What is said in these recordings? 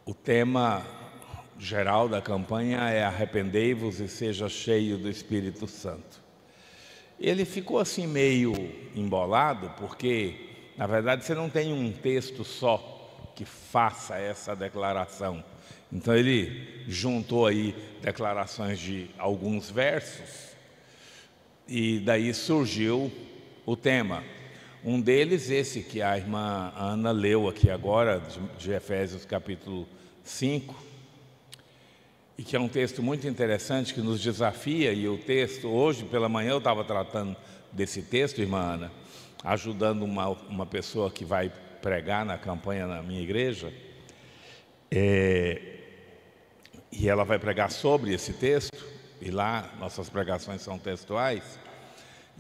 O tema geral da campanha é arrependei-vos e seja cheio do Espírito Santo. Ele ficou assim meio embolado, porque na verdade você não tem um texto só que faça essa declaração. Então ele juntou aí declarações de alguns versos e daí surgiu o tema. Um deles, esse que a irmã Ana leu aqui agora, de Efésios capítulo 5, e que é um texto muito interessante que nos desafia. E o texto, hoje pela manhã eu estava tratando desse texto, irmã Ana, ajudando uma pessoa que vai pregar na campanha na minha igreja, e ela vai pregar sobre esse texto, e lá nossas pregações são textuais,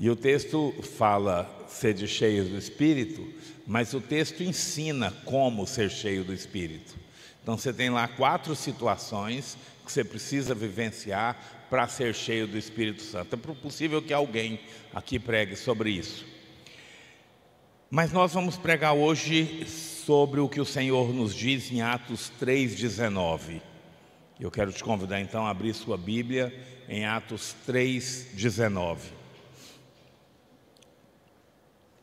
e o texto fala sede cheios do Espírito, mas o texto ensina como ser cheio do Espírito. Então você tem lá 4 situações que você precisa vivenciar para ser cheio do Espírito Santo. É possível que alguém aqui pregue sobre isso. Mas nós vamos pregar hoje sobre o que o Senhor nos diz em Atos 3,19. Eu quero te convidar então a abrir sua Bíblia em Atos 3,19.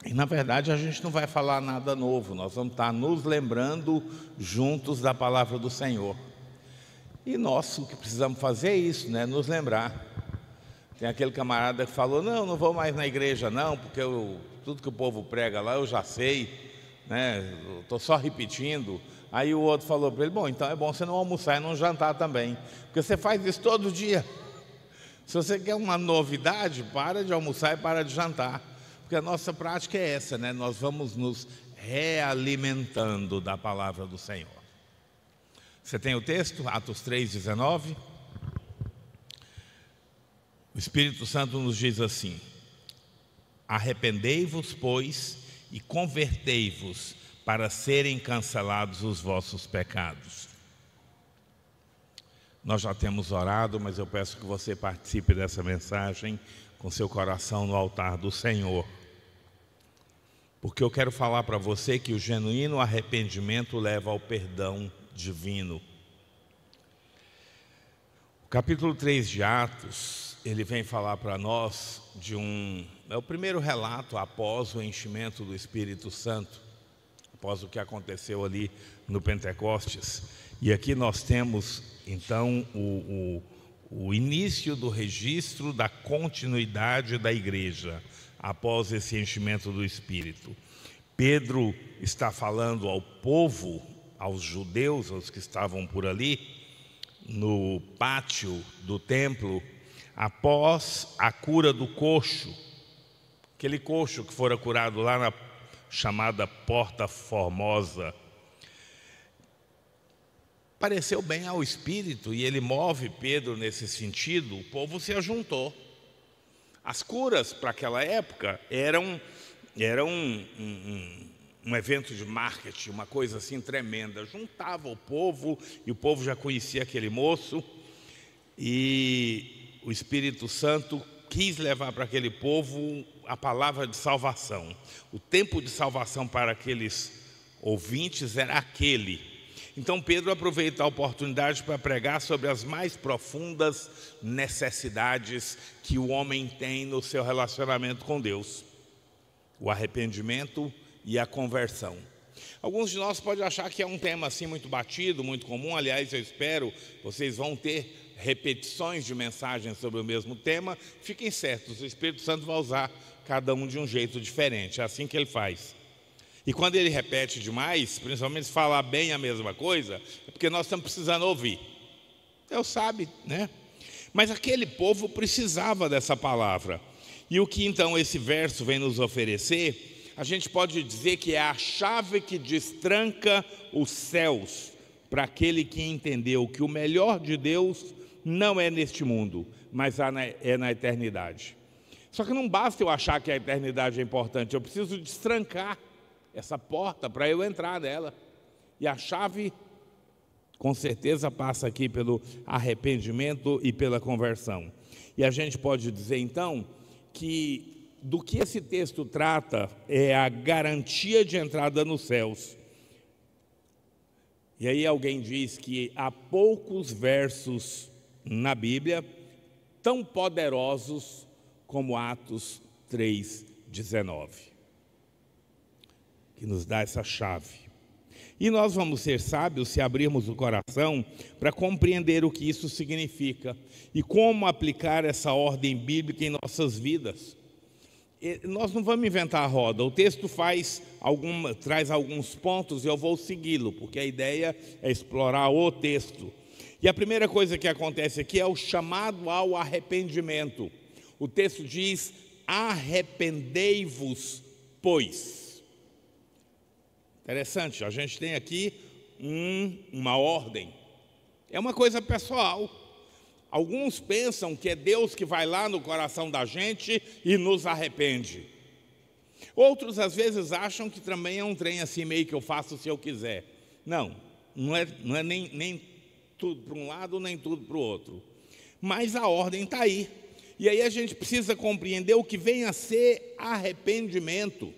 E na verdade a gente não vai falar nada novo, nós vamos estar nos lembrando juntos da palavra do Senhor. E nós o que precisamos fazer é isso, né? Nos lembrar. Tem aquele camarada que falou, não vou mais na igreja não, porque tudo que o povo prega lá eu já sei, né? Estou só repetindo. Aí o outro falou para ele, bom, então é bom você não almoçar e não jantar também, porque você faz isso todo dia. Se você quer uma novidade, para de almoçar e para de jantar. Porque a nossa prática é essa, né? Nós vamos nos realimentando da palavra do Senhor. Você tem o texto, Atos 3,19? O Espírito Santo nos diz assim: arrependei-vos, pois, e convertei-vos, para serem cancelados os vossos pecados. Nós já temos orado, mas eu peço que você participe dessa mensagem com seu coração no altar do Senhor, porque eu quero falar para você que o genuíno arrependimento leva ao perdão divino. O capítulo 3 de Atos, ele vem falar para nós é o primeiro relato após o enchimento do Espírito Santo, após o que aconteceu ali no Pentecostes. E aqui nós temos então o início do registro da continuidade da igreja após esse enchimento do Espírito. Pedro está falando ao povo, aos judeus, aos que estavam por ali, no pátio do templo, após a cura do coxo, aquele coxo que fora curado lá na chamada Porta Formosa. Pareceu bem ao Espírito e ele move Pedro nesse sentido. O povo se ajuntou. As curas para aquela época eram um evento de marketing, uma coisa assim tremenda. Juntava o povo e o povo já conhecia aquele moço, e o Espírito Santo quis levar para aquele povo a palavra de salvação. O tempo de salvação para aqueles ouvintes era aquele. Então Pedro aproveita a oportunidade para pregar sobre as mais profundas necessidades que o homem tem no seu relacionamento com Deus: o arrependimento e a conversão. Alguns de nós podem achar que é um tema assim muito batido, muito comum. Aliás, eu espero vocês vão ter repetições de mensagens sobre o mesmo tema. Fiquem certos, o Espírito Santo vai usar cada um de um jeito diferente. É assim que ele faz. E quando ele repete demais, principalmente se falar bem a mesma coisa, é porque nós estamos precisando ouvir. Deus sabe, né? Mas aquele povo precisava dessa palavra. E o que então esse verso vem nos oferecer, a gente pode dizer que é a chave que destranca os céus para aquele que entendeu que o melhor de Deus não é neste mundo, mas é na eternidade. Só que não basta eu achar que a eternidade é importante, eu preciso destrancar essa porta para eu entrar nela. E a chave, com certeza, passa aqui pelo arrependimento e pela conversão. E a gente pode dizer então que do que esse texto trata é a garantia de entrada nos céus. E aí alguém diz que há poucos versos na Bíblia tão poderosos como Atos 3:19, que nos dá essa chave. E nós vamos ser sábios se abrirmos o coração para compreender o que isso significa e como aplicar essa ordem bíblica em nossas vidas. Nós não vamos inventar a roda, o texto traz alguns pontos e eu vou segui-lo, porque a ideia é explorar o texto. E a primeira coisa que acontece aqui é o chamado ao arrependimento. O texto diz: arrependei-vos, pois. Interessante, a gente tem aqui uma ordem, é uma coisa pessoal. Alguns pensam que é Deus que vai lá no coração da gente e nos arrepende. Outros às vezes acham que também é um trem assim meio que eu faço se eu quiser. Não é nem tudo para um lado, nem tudo para o outro. Mas a ordem está aí. E aí a gente precisa compreender o que vem a ser arrependimento.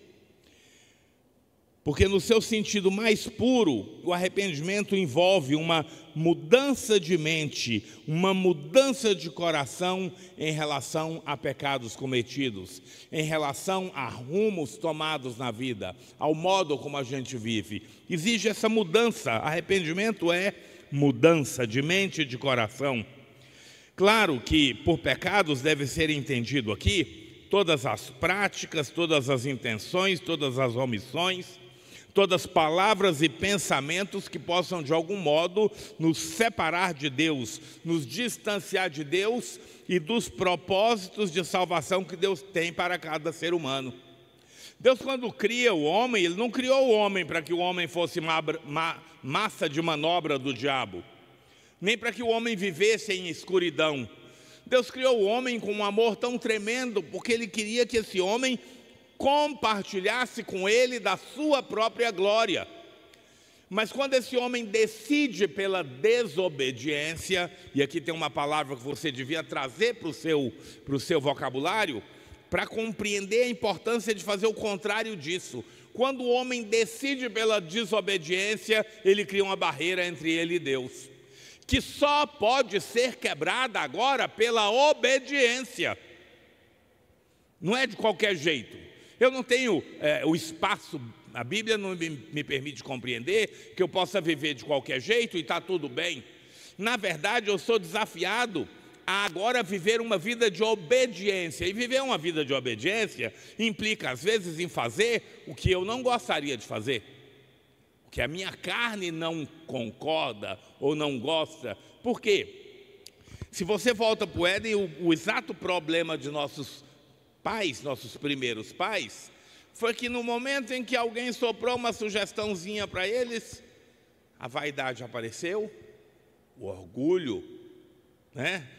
Porque no seu sentido mais puro, o arrependimento envolve uma mudança de mente, uma mudança de coração em relação a pecados cometidos, em relação a rumos tomados na vida, ao modo como a gente vive. Exige essa mudança. Arrependimento é mudança de mente e de coração. Claro que por pecados deve ser entendido aqui todas as práticas, todas as intenções, todas as omissões, todas as palavras e pensamentos que possam de algum modo nos separar de Deus, nos distanciar de Deus e dos propósitos de salvação que Deus tem para cada ser humano. Deus, quando cria o homem, Ele não criou o homem para que o homem fosse massa de manobra do diabo, nem para que o homem vivesse em escuridão. Deus criou o homem com um amor tão tremendo, porque Ele queria que esse homem compartilhasse com Ele da sua própria glória. Mas quando esse homem decide pela desobediência, e aqui tem uma palavra que você devia trazer para o seu vocabulário, para compreender a importância de fazer o contrário disso. Quando o homem decide pela desobediência, ele cria uma barreira entre ele e Deus, que só pode ser quebrada agora pela obediência. Não é de qualquer jeito. Eu não tenho o espaço, a Bíblia não me permite compreender que eu possa viver de qualquer jeito e está tudo bem. Na verdade, eu sou desafiado a agora viver uma vida de obediência. E viver uma vida de obediência implica, às vezes, em fazer o que eu não gostaria de fazer, o que a minha carne não concorda ou não gosta. Por quê? Se você volta para o Éden, o exato problema de nossos pais, nossos primeiros pais, foi que no momento em que alguém soprou uma sugestãozinha para eles, a vaidade apareceu, o orgulho,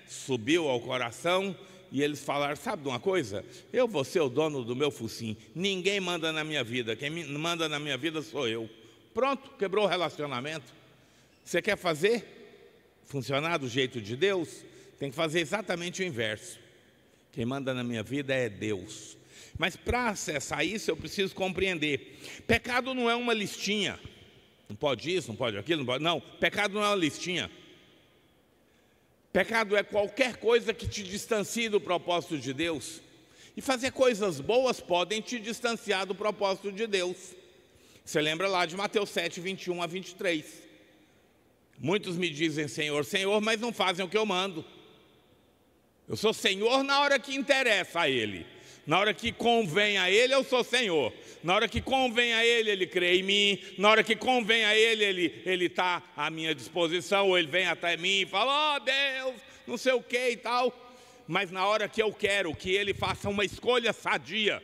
subiu ao coração, e eles falaram: sabe de uma coisa? Eu vou ser o dono do meu focinho, ninguém manda na minha vida, quem manda na minha vida sou eu. Pronto, quebrou o relacionamento. Você quer fazer funcionar do jeito de Deus? Tem que fazer exatamente o inverso. Quem manda na minha vida é Deus. Mas para acessar isso eu preciso compreender. Pecado não é uma listinha. Não pode isso, não pode aquilo, não pode. Não, pecado não é uma listinha. Pecado é qualquer coisa que te distancie do propósito de Deus. E fazer coisas boas podem te distanciar do propósito de Deus. Você lembra lá de Mateus 7, 21 a 23. Muitos me dizem Senhor, Senhor, mas não fazem o que eu mando. Eu sou Senhor na hora que interessa a Ele. Na hora que convém a Ele, eu sou Senhor. Na hora que convém a Ele, Ele crê em mim. Na hora que convém a Ele, Ele está à minha disposição. Ou Ele vem até mim e fala: oh Deus, não sei o que e tal. Mas na hora que eu quero que Ele faça uma escolha sadia.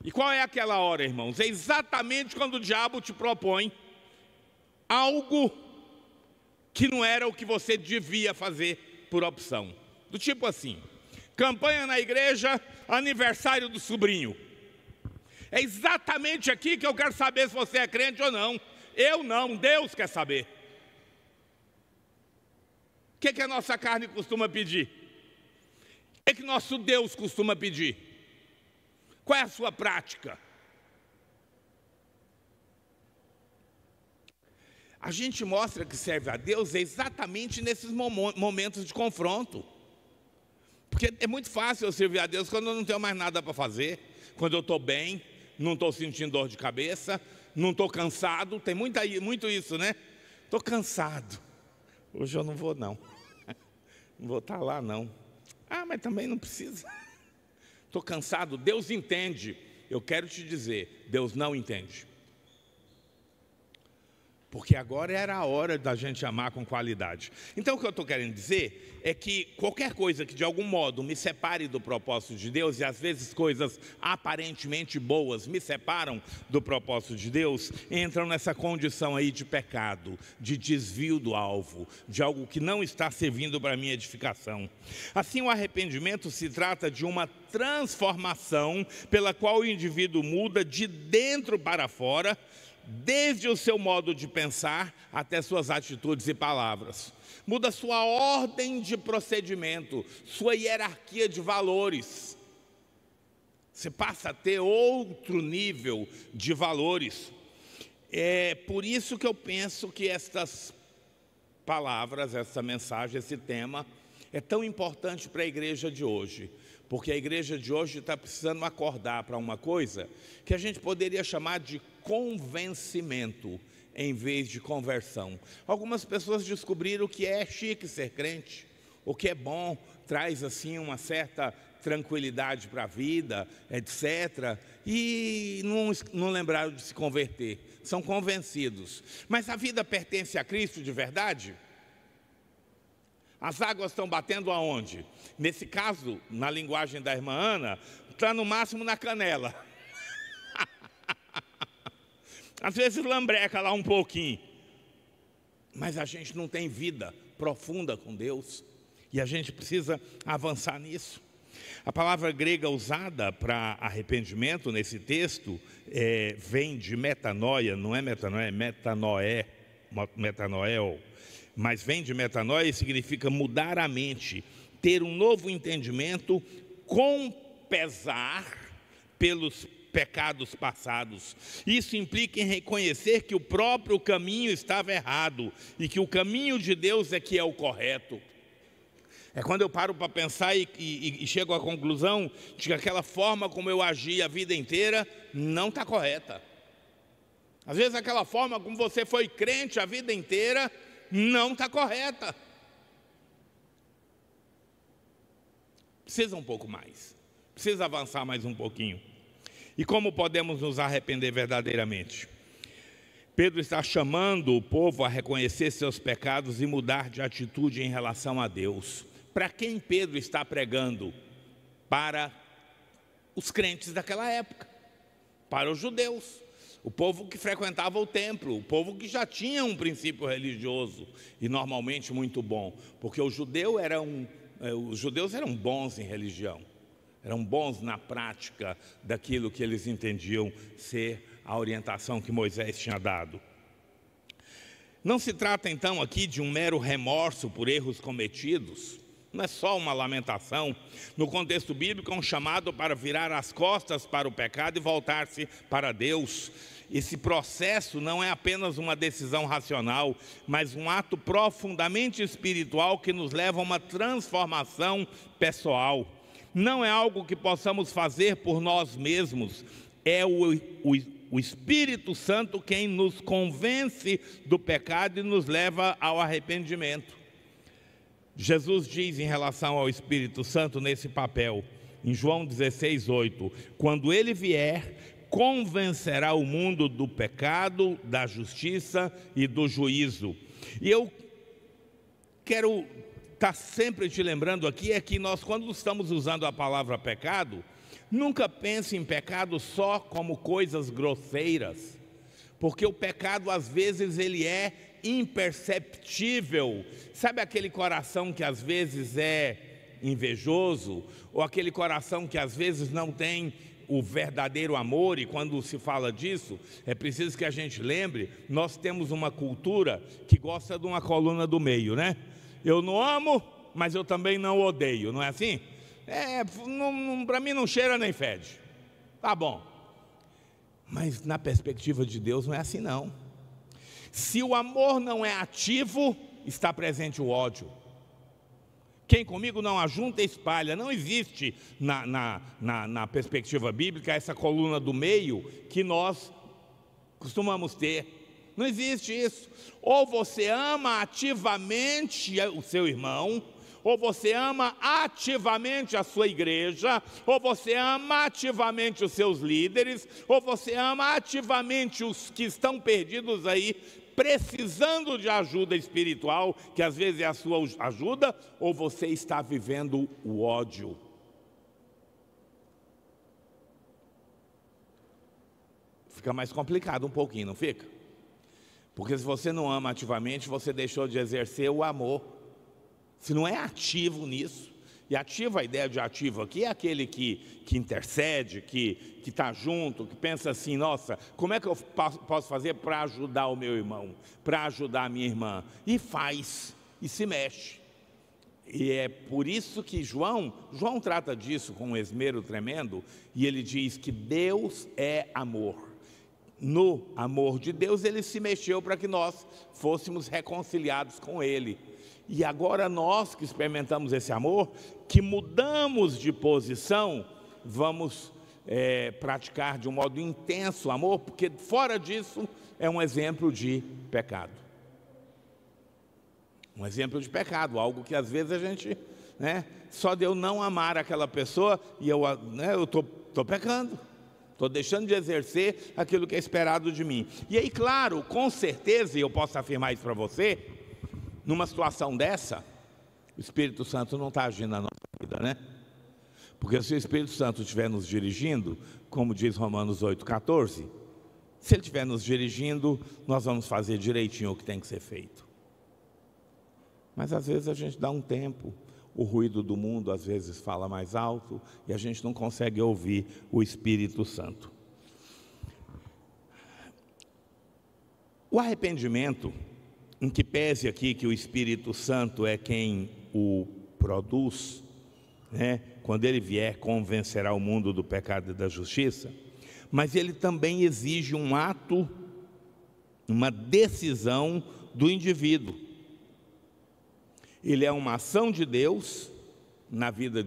E qual é aquela hora, irmãos? É exatamente quando o diabo te propõe algo que não era o que você devia fazer por opção. Do tipo assim: campanha na igreja, aniversário do sobrinho. É exatamente aqui que eu quero saber se você é crente ou não. Eu não, Deus quer saber. O que a nossa carne costuma pedir? O que nosso Deus costuma pedir? Qual é a sua prática? A gente mostra que serve a Deus exatamente nesses momentos de confronto. Porque é muito fácil eu servir a Deus quando eu não tenho mais nada para fazer, quando eu estou bem, não estou sentindo dor de cabeça, não estou cansado. Tem muito isso, né? Estou cansado. Hoje eu não vou não. Não vou estar lá não. Ah, mas também não precisa. Estou cansado. Deus entende. Eu quero te dizer, Deus não entende. Porque agora era a hora da gente amar com qualidade. Então o que eu estou querendo dizer é que qualquer coisa que de algum modo me separe do propósito de Deus, e às vezes coisas aparentemente boas me separam do propósito de Deus, entram nessa condição aí de pecado, de desvio do alvo, de algo que não está servindo para a minha edificação. Assim, o arrependimento se trata de uma transformação pela qual o indivíduo muda de dentro para fora, desde o seu modo de pensar até suas atitudes e palavras. Muda sua ordem de procedimento, sua hierarquia de valores. Você passa a ter outro nível de valores. É por isso que eu penso que estas palavras, essa mensagem, esse tema é tão importante para a igreja de hoje. Porque a igreja de hoje está precisando acordar para uma coisa que a gente poderia chamar de convencimento em vez de conversão. Algumas pessoas descobriram que é chique ser crente, o que é bom, traz assim uma certa tranquilidade para a vida, etc. E não lembraram de se converter, são convencidos. Mas a vida pertence a Cristo de verdade? As águas estão batendo aonde? Nesse caso, na linguagem da irmã Ana, está no máximo na canela. Às vezes lambreca lá um pouquinho. Mas a gente não tem vida profunda com Deus. E a gente precisa avançar nisso. A palavra grega usada para arrependimento nesse texto vem de metanoia, não é metanoia, é metanoel. Mas vem de metanoia e significa mudar a mente, ter um novo entendimento com pesar pelos pecados passados. Isso implica em reconhecer que o próprio caminho estava errado e que o caminho de Deus é que é o correto. É quando eu paro para pensar e chego à conclusão de que aquela forma como eu agi a vida inteira não está correta. Às vezes aquela forma como você foi crente a vida inteira não está correta. Precisa um pouco mais. Precisa avançar mais um pouquinho. E como podemos nos arrepender verdadeiramente? Pedro está chamando o povo a reconhecer seus pecados e mudar de atitude em relação a Deus. Para quem Pedro está pregando? Para os crentes daquela época, para os judeus. O povo que frequentava o templo, o povo que já tinha um princípio religioso e normalmente muito bom, porque os judeus eram bons em religião, eram bons na prática daquilo que eles entendiam ser a orientação que Moisés tinha dado. Não se trata então aqui de um mero remorso por erros cometidos, não é só uma lamentação. No contexto bíblico, é um chamado para virar as costas para o pecado e voltar-se para Deus. Esse processo não é apenas uma decisão racional, mas um ato profundamente espiritual que nos leva a uma transformação pessoal. Não é algo que possamos fazer por nós mesmos, é o Espírito Santo quem nos convence do pecado e nos leva ao arrependimento. Jesus diz em relação ao Espírito Santo nesse papel, em João 16:8, quando ele vier, convencerá o mundo do pecado, da justiça e do juízo. E eu quero estar sempre te lembrando aqui, é que nós, quando estamos usando a palavra pecado, nunca pense em pecado só como coisas grosseiras, porque o pecado às vezes ele é imperceptível. Sabe aquele coração que às vezes é invejoso, ou aquele coração que às vezes não tem o verdadeiro amor? E quando se fala disso, é preciso que a gente lembre, nós temos uma cultura que gosta de uma coluna do meio, né? Eu não amo, mas eu também não odeio, não é assim? Para mim não cheira nem fede, tá bom. Mas na perspectiva de Deus não é assim não. Se o amor não é ativo, está presente o ódio. Quem comigo não ajunta, espalha. Não existe na perspectiva bíblica essa coluna do meio que nós costumamos ter. Não existe isso. Ou você ama ativamente o seu irmão, ou você ama ativamente a sua igreja, ou você ama ativamente os seus líderes, ou você ama ativamente os que estão perdidos aí, precisando de ajuda espiritual, que às vezes é a sua ajuda, ou você está vivendo o ódio. Fica mais complicado um pouquinho, não fica? Porque se você não ama ativamente, você deixou de exercer o amor. Se não é ativo nisso, e ativo, a ideia de ativo aqui é aquele que intercede, que está junto, que pensa assim, nossa, como é que eu posso fazer para ajudar o meu irmão, para ajudar a minha irmã? E faz, e se mexe. E é por isso que João trata disso com um esmero tremendo, e ele diz que Deus é amor. No amor de Deus, ele se mexeu para que nós fôssemos reconciliados com ele. E agora nós que experimentamos esse amor, que mudamos de posição, vamos praticar de um modo intenso o amor, porque fora disso é um exemplo de pecado. Um exemplo de pecado, algo que às vezes a gente, só de eu não amar aquela pessoa e eu estou pecando. Estou deixando de exercer aquilo que é esperado de mim. E aí, claro, com certeza, e eu posso afirmar isso para você, numa situação dessa, o Espírito Santo não está agindo na nossa vida, né? Porque se o Espírito Santo estiver nos dirigindo, como diz Romanos 8,14, se ele estiver nos dirigindo, nós vamos fazer direitinho o que tem que ser feito. Mas às vezes a gente dá um tempo, o ruído do mundo às vezes fala mais alto e a gente não consegue ouvir o Espírito Santo. O arrependimento, em que pese aqui que o Espírito Santo é quem o produz, quando ele vier convencerá o mundo do pecado e da justiça, mas ele também exige um ato, uma decisão do indivíduo. Ele é uma ação de Deus na vida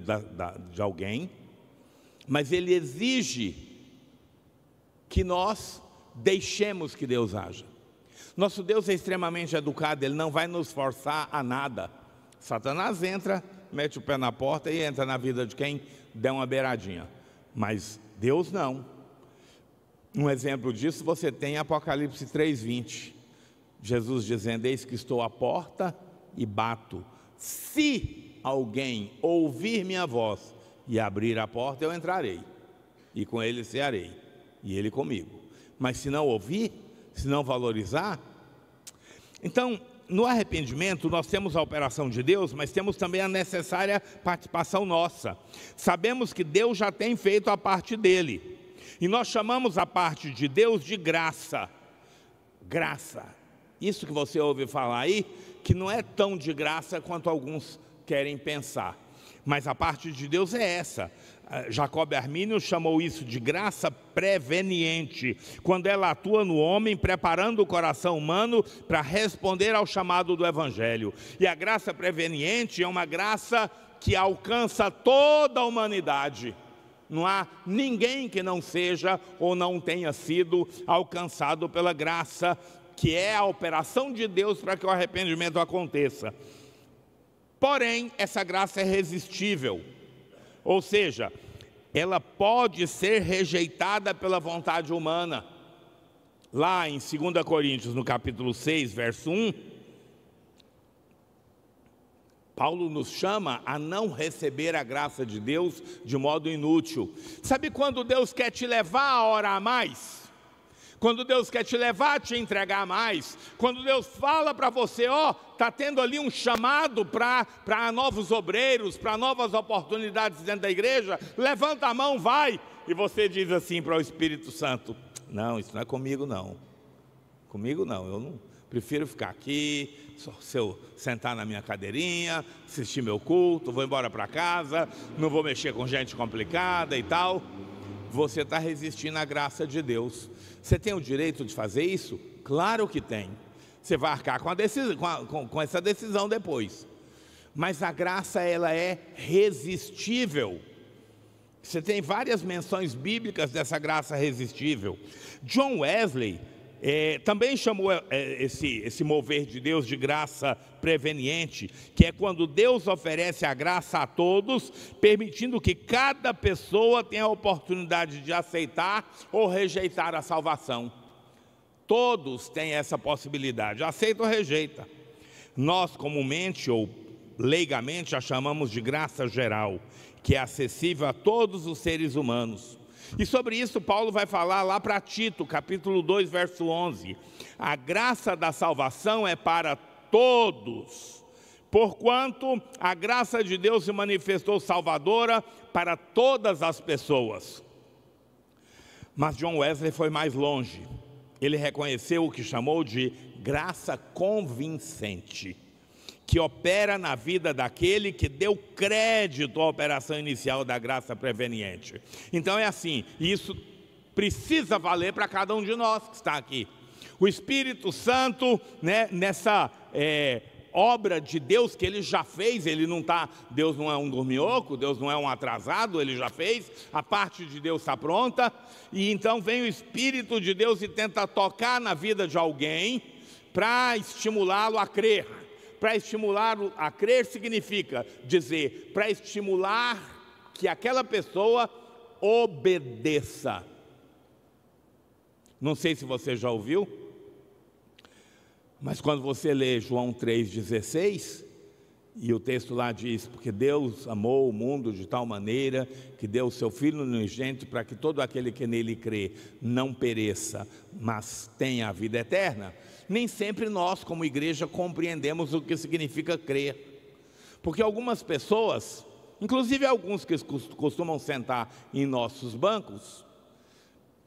de alguém, mas ele exige que nós deixemos que Deus haja. Nosso Deus é extremamente educado, Ele não vai nos forçar a nada. Satanás entra, mete o pé na porta e entra na vida de quem der uma beiradinha, mas Deus não. Um exemplo disso você tem em Apocalipse 3:20, Jesus dizendo, eis que estou à porta e bato, se alguém ouvir minha voz e abrir a porta, eu entrarei, e com ele cearei, e ele comigo. Mas se não ouvir, se não valorizar, então no arrependimento nós temos a operação de Deus, mas temos também a necessária participação nossa. Sabemos que Deus já tem feito a parte dele, e nós chamamos a parte de Deus de graça. Graça, isso que você ouve falar aí, que não é tão de graça quanto alguns querem pensar, mas a parte de Deus é essa. Jacob Armínio chamou isso de graça preveniente, quando ela atua no homem, preparando o coração humano para responder ao chamado do Evangelho. E a graça preveniente é uma graça que alcança toda a humanidade. Não há ninguém que não seja ou não tenha sido alcançado pela graça, que é a operação de Deus para que o arrependimento aconteça. Porém, essa graça é resistível, ou seja, ela pode ser rejeitada pela vontade humana. Lá em 2 Coríntios, no capítulo 6, verso 1, Paulo nos chama a não receber a graça de Deus de modo inútil. Sabe quando Deus quer te levar a orar mais? Quando Deus quer te levar a te entregar mais, quando Deus fala para você, está tendo ali um chamado para novos obreiros, para novas oportunidades dentro da igreja, levanta a mão, vai, e você diz assim para o Espírito Santo, não, isso não é comigo não, eu não, prefiro ficar aqui, se eu sentar na minha cadeirinha, assistir meu culto, vou embora para casa, não vou mexer com gente complicada e tal. Você está resistindo à graça de Deus. Você tem o direito de fazer isso? Claro que tem. Você vai arcar com essa decisão depois. Mas a graça, ela é resistível. Você tem várias menções bíblicas dessa graça resistível. John Wesley também chamou esse mover de Deus de graça preveniente, que é quando Deus oferece a graça a todos, permitindo que cada pessoa tenha a oportunidade de aceitar ou rejeitar a salvação. Todos têm essa possibilidade, aceita ou rejeita. Nós comumente ou leigamente a chamamos de graça geral, que é acessível a todos os seres humanos. E sobre isso Paulo vai falar lá para Tito, capítulo 2, verso 11. A graça da salvação é para todos, porquanto a graça de Deus se manifestou salvadora para todas as pessoas. Mas John Wesley foi mais longe. Ele reconheceu o que chamou de graça convincente, que opera na vida daquele que deu crédito à operação inicial da graça preveniente. Então é assim, isso precisa valer para cada um de nós que está aqui. O Espírito Santo, né, nessa obra de Deus que Ele já fez, Deus não é um dorminhoco, Deus não é um atrasado, Ele já fez, a parte de Deus está pronta, e então vem o Espírito de Deus e tenta tocar na vida de alguém para estimulá-lo a crer. Para estimulá-lo a crer significa dizer, para estimular que aquela pessoa obedeça. Não sei se você já ouviu, mas quando você lê João 3,16, e o texto lá diz, porque Deus amou o mundo de tal maneira, que deu o seu Filho unigênito, para que todo aquele que nele crê, não pereça, mas tenha a vida eterna. Nem sempre nós, como igreja, compreendemos o que significa crer, porque algumas pessoas, inclusive alguns que costumam sentar em nossos bancos,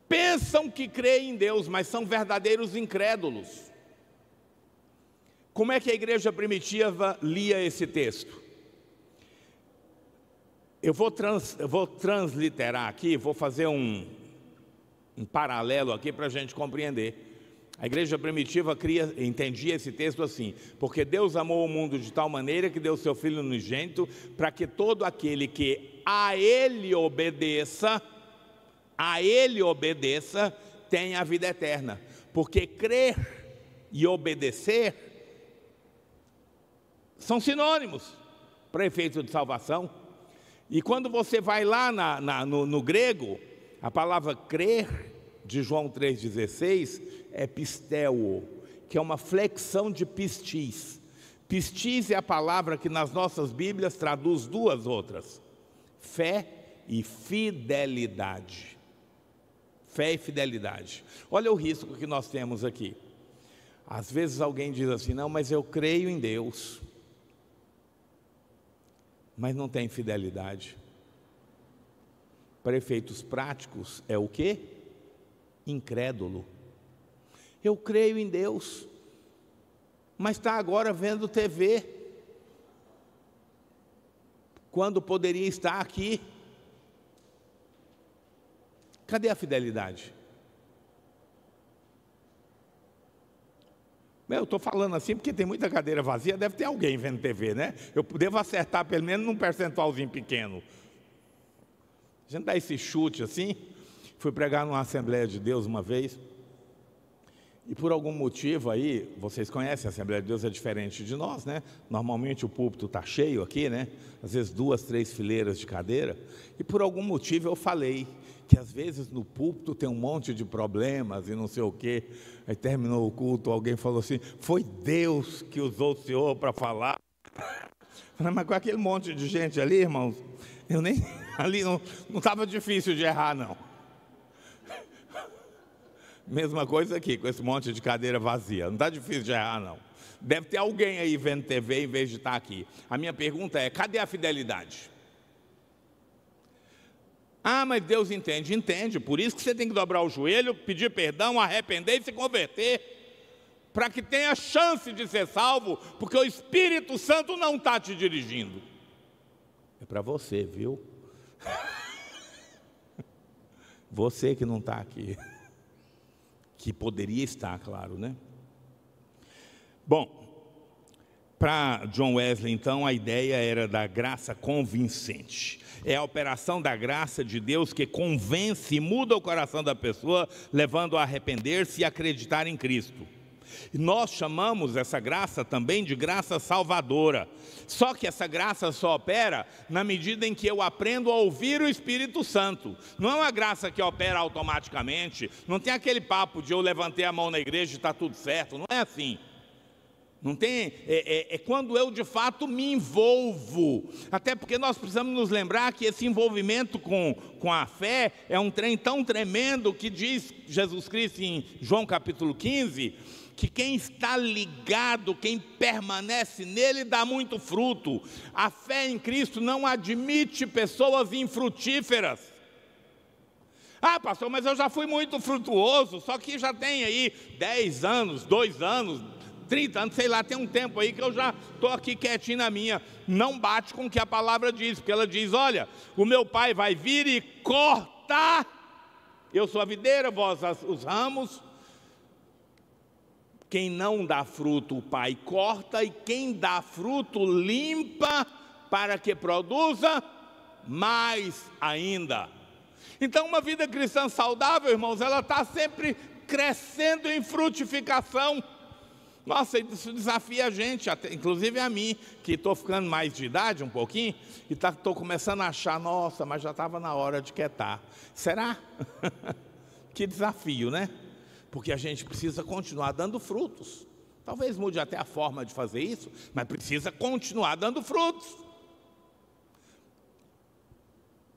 pensam que creem em Deus, mas são verdadeiros incrédulos. Como é que a igreja primitiva lia esse texto? Eu vou transliterar aqui, vou fazer um paralelo aqui para a gente compreender. A igreja primitiva entendia esse texto assim: porque Deus amou o mundo de tal maneira que deu o seu Filho unigênito, para que todo aquele que a Ele obedeça, tenha a vida eterna. Porque crer e obedecer são sinônimos para efeito de salvação. E quando você vai lá no grego, a palavra crer, de João 3,16, é pisteuo, que é uma flexão de pistis. Pistis é a palavra que nas nossas Bíblias traduz duas outras: fé e fidelidade. Fé e fidelidade. Olha o risco que nós temos aqui. Às vezes alguém diz assim: não, mas eu creio em Deus, mas não tem fidelidade. Para efeitos práticos, é o quê? Incrédulo. Eu creio em Deus, mas está agora vendo TV, quando poderia estar aqui. Cadê a fidelidade? Eu estou falando assim porque tem muita cadeira vazia, deve ter alguém vendo TV, né? Eu devo acertar pelo menos num percentualzinho pequeno. A gente dá esse chute assim. Fui pregar numa Assembleia de Deus uma vez, e por algum motivo aí, vocês conhecem, a Assembleia de Deus é diferente de nós, né? Normalmente o púlpito está cheio aqui, né? Às vezes 2, 3 fileiras de cadeira, e por algum motivo eu falei que às vezes no púlpito tem um monte de problemas e não sei o quê. Aí terminou o culto, alguém falou assim: foi Deus que usou o senhor para falar. Falei: mas com aquele monte de gente ali, irmãos, ali não estava difícil de errar, não. Mesma coisa aqui, com esse monte de cadeira vazia, não está difícil de errar, não. Deve ter alguém aí vendo TV em vez de estar aqui. A minha pergunta é: cadê a fidelidade? Ah, mas Deus entende. Entende, por isso que você tem que dobrar o joelho, pedir perdão, arrepender e se converter, para que tenha chance de ser salvo, porque o Espírito Santo não está te dirigindo. É para você, viu? Você que não está aqui, que poderia estar, claro, né? Bom, para John Wesley, então, a ideia era da graça convincente. É a operação da graça de Deus que convence e muda o coração da pessoa, levando a arrepender-se e acreditar em Cristo. E nós chamamos essa graça também de graça salvadora. Só que essa graça só opera na medida em que eu aprendo a ouvir o Espírito Santo. Não é uma graça que opera automaticamente. Não tem aquele papo de eu levantei a mão na igreja e está tudo certo. Não é assim. Não tem, é quando eu de fato me envolvo. Até porque nós precisamos nos lembrar que esse envolvimento com a fé é um trem tão tremendo que diz Jesus Cristo em João capítulo 15, que quem está ligado, quem permanece nele dá muito fruto. A fé em Cristo não admite pessoas infrutíferas. Ah, pastor, mas eu já fui muito frutuoso, só que já tem aí 10 anos, 2 anos, 30 anos, sei lá, tem um tempo aí que eu já estou aqui quietinho na minha. Não bate com o que a palavra diz, porque ela diz, olha, o meu pai vai vir e cortar, eu sou a videira, vós os ramos. Quem não dá fruto, o pai corta, e quem dá fruto, limpa, para que produza mais ainda. Então, uma vida cristã saudável, irmãos, ela está sempre crescendo em frutificação. Nossa, isso desafia a gente, até, inclusive a mim, que estou ficando mais de idade um pouquinho, e estou começando a achar, nossa, mas já estava na hora de quietar. Será? Que desafio, né? Porque a gente precisa continuar dando frutos. Talvez mude até a forma de fazer isso, mas precisa continuar dando frutos.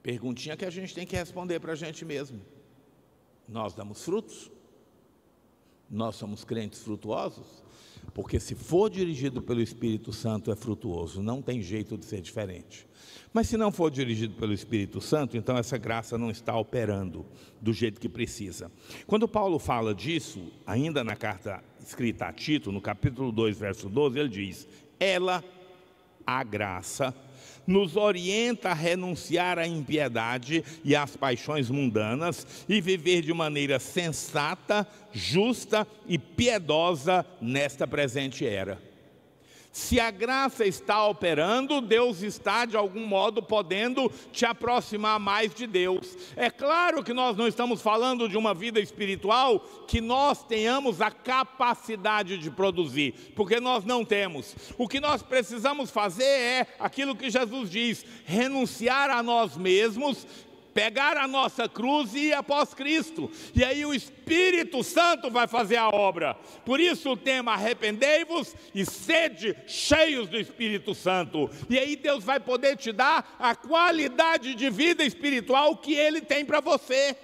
Perguntinha que a gente tem que responder para a gente mesmo. Nós damos frutos? Nós somos crentes frutuosos? Porque se for dirigido pelo Espírito Santo é frutuoso, não tem jeito de ser diferente. Mas se não for dirigido pelo Espírito Santo, então essa graça não está operando do jeito que precisa. Quando Paulo fala disso, ainda na carta escrita a Tito, no capítulo 2, verso 12, ele diz, ela, a graça, nos orienta a renunciar à impiedade e às paixões mundanas e viver de maneira sensata, justa e piedosa nesta presente era. Se a graça está operando, Deus está de algum modo podendo te aproximar mais de Deus. É claro que nós não estamos falando de uma vida espiritual que nós tenhamos a capacidade de produzir, porque nós não temos. O que nós precisamos fazer é aquilo que Jesus diz, renunciar a nós mesmos, pegar a nossa cruz e ir após Cristo. E aí o Espírito Santo vai fazer a obra. Por isso o tema, arrependei-vos e sede cheios do Espírito Santo. E aí Deus vai poder te dar a qualidade de vida espiritual que Ele tem para você.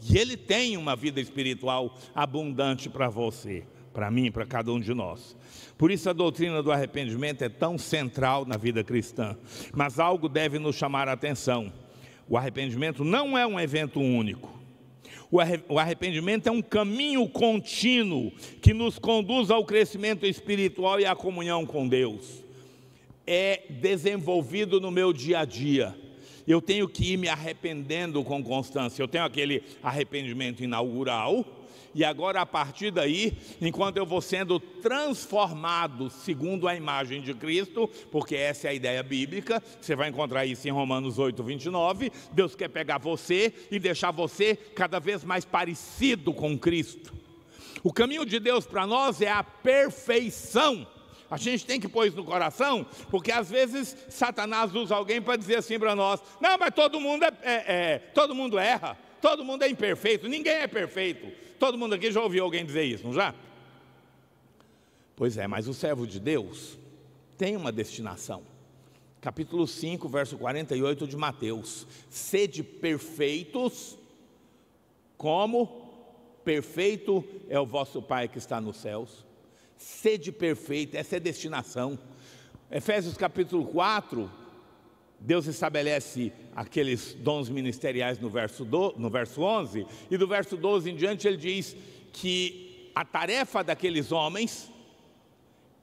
E Ele tem uma vida espiritual abundante para você, para mim, para cada um de nós. Por isso a doutrina do arrependimento é tão central na vida cristã. Mas algo deve nos chamar a atenção. O arrependimento não é um evento único. O arrependimento é um caminho contínuo que nos conduz ao crescimento espiritual e à comunhão com Deus. É desenvolvido no meu dia a dia. Eu tenho que ir me arrependendo com constância. Eu tenho aquele arrependimento inaugural. E agora, a partir daí, enquanto eu vou sendo transformado segundo a imagem de Cristo, porque essa é a ideia bíblica, você vai encontrar isso em Romanos 8, 29, Deus quer pegar você e deixar você cada vez mais parecido com Cristo. O caminho de Deus para nós é a perfeição. A gente tem que pôr isso no coração, porque às vezes Satanás usa alguém para dizer assim para nós, não, mas todo mundo todo mundo erra, todo mundo é imperfeito, ninguém é perfeito. Todo mundo aqui já ouviu alguém dizer isso, não já? Pois é, mas o servo de Deus tem uma destinação. Capítulo 5, verso 48 de Mateus. Sede perfeitos, como perfeito é o vosso Pai que está nos céus. Sede perfeito, essa é a destinação. Efésios capítulo 4, Deus estabelece aqueles dons ministeriais no verso 11, e do verso 12 em diante ele diz que a tarefa daqueles homens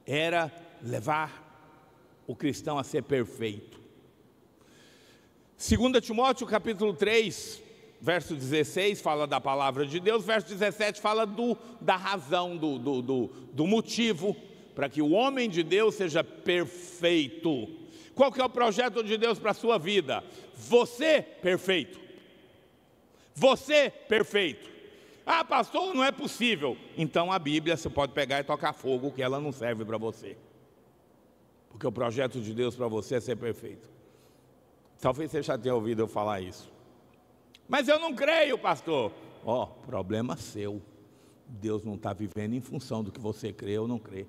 era levar o cristão a ser perfeito. 2 Timóteo capítulo 3, verso 16 fala da palavra de Deus, verso 17 fala da razão, do motivo para que o homem de Deus seja perfeito. Qual que é o projeto de Deus para a sua vida? Você perfeito. Você perfeito. Ah, pastor, não é possível. Então a Bíblia você pode pegar e tocar fogo, que ela não serve para você. Porque o projeto de Deus para você é ser perfeito. Talvez você já tenha ouvido eu falar isso. Mas eu não creio, pastor. Problema seu. Deus não está vivendo em função do que você crê ou não crê.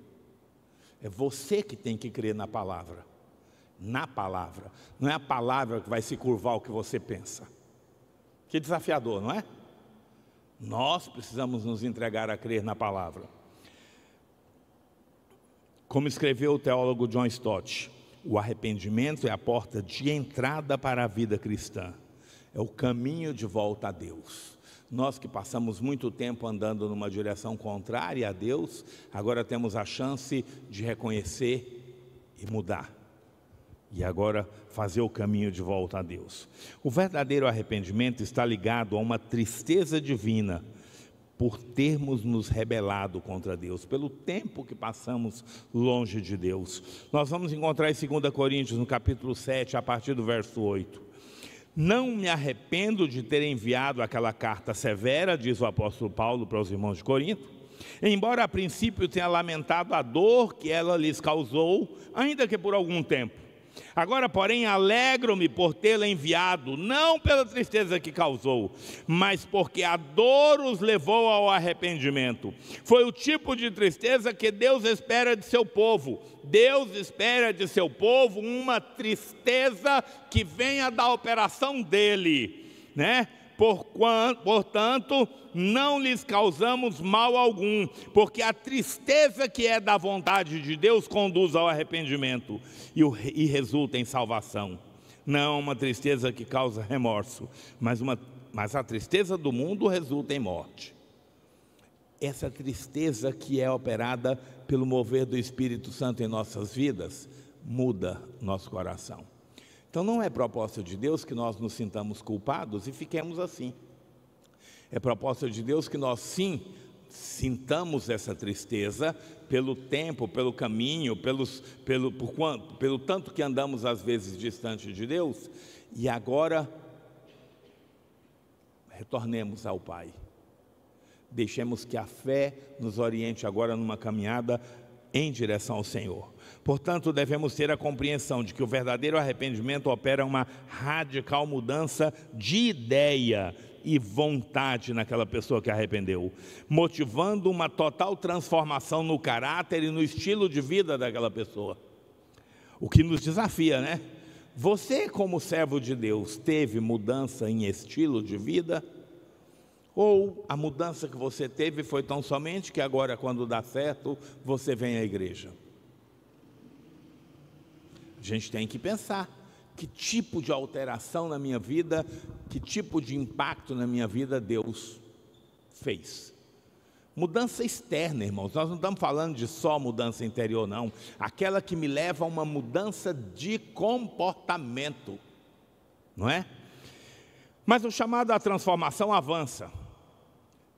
É você que tem que crer na palavra. Na palavra. Não é a palavra que vai se curvar ao que você pensa. Que desafiador, não é? Nós precisamos nos entregar a crer na palavra. Como escreveu o teólogo John Stott, o arrependimento é a porta de entrada para a vida cristã. É o caminho de volta a Deus. Nós que passamos muito tempo andando numa direção contrária a Deus, agora temos a chance de reconhecer e mudar. E agora fazer o caminho de volta a Deus. O verdadeiro arrependimento está ligado a uma tristeza divina por termos nos rebelado contra Deus, pelo tempo que passamos longe de Deus. Nós vamos encontrar em 2 Coríntios, no capítulo 7, a partir do verso 8. Não me arrependo de ter enviado aquela carta severa, diz o apóstolo Paulo para os irmãos de Corinto, embora a princípio tenha lamentado a dor que ela lhes causou, ainda que por algum tempo. Agora, porém, alegro-me por tê-la enviado, não pela tristeza que causou, mas porque a dor os levou ao arrependimento. Foi o tipo de tristeza que Deus espera de seu povo. Deus espera de seu povo uma tristeza que venha da operação dele, né? Portanto, não lhes causamos mal algum, porque a tristeza que é da vontade de Deus conduz ao arrependimento e resulta em salvação. Não uma tristeza que causa remorso, mas a tristeza do mundo resulta em morte. Essa tristeza que é operada pelo mover do Espírito Santo em nossas vidas, muda nosso coração. Então não é propósito de Deus que nós nos sintamos culpados e fiquemos assim. É propósito de Deus que nós sim sintamos essa tristeza pelo tempo, pelo caminho, pelo tanto que andamos às vezes distante de Deus, e agora retornemos ao Pai. Deixemos que a fé nos oriente agora numa caminhada em direção ao Senhor. Portanto, devemos ter a compreensão de que o verdadeiro arrependimento opera uma radical mudança de ideia e vontade naquela pessoa que arrependeu, motivando uma total transformação no caráter e no estilo de vida daquela pessoa. O que nos desafia, né? Você, como servo de Deus, teve mudança em estilo de vida? Ou a mudança que você teve foi tão somente que agora, quando dá certo, você vem à igreja? A gente tem que pensar, que tipo de alteração na minha vida, que tipo de impacto na minha vida Deus fez. Mudança externa, irmãos, nós não estamos falando de só mudança interior, não. Aquela que me leva a uma mudança de comportamento, não é? Mas o chamado à transformação avança,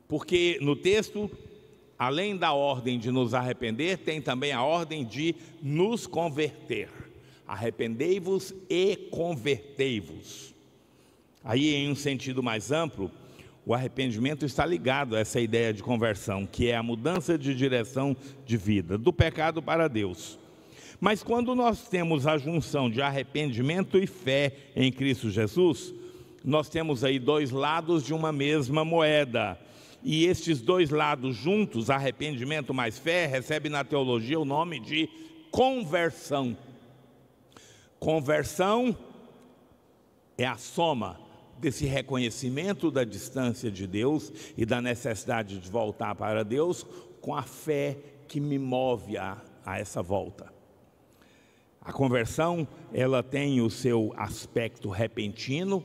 porque no texto, além da ordem de nos arrepender, tem também a ordem de nos converter. Arrependei-vos e convertei-vos. Aí, em um sentido mais amplo, o arrependimento está ligado a essa ideia de conversão, que é a mudança de direção de vida, do pecado para Deus. Mas quando nós temos a junção de arrependimento e fé em Cristo Jesus, nós temos aí dois lados de uma mesma moeda. E estes dois lados juntos, arrependimento mais fé, recebe na teologia o nome de conversão. Conversão é a soma desse reconhecimento da distância de Deus e da necessidade de voltar para Deus, com a fé que me move a essa volta. A conversão, ela tem o seu aspecto repentino,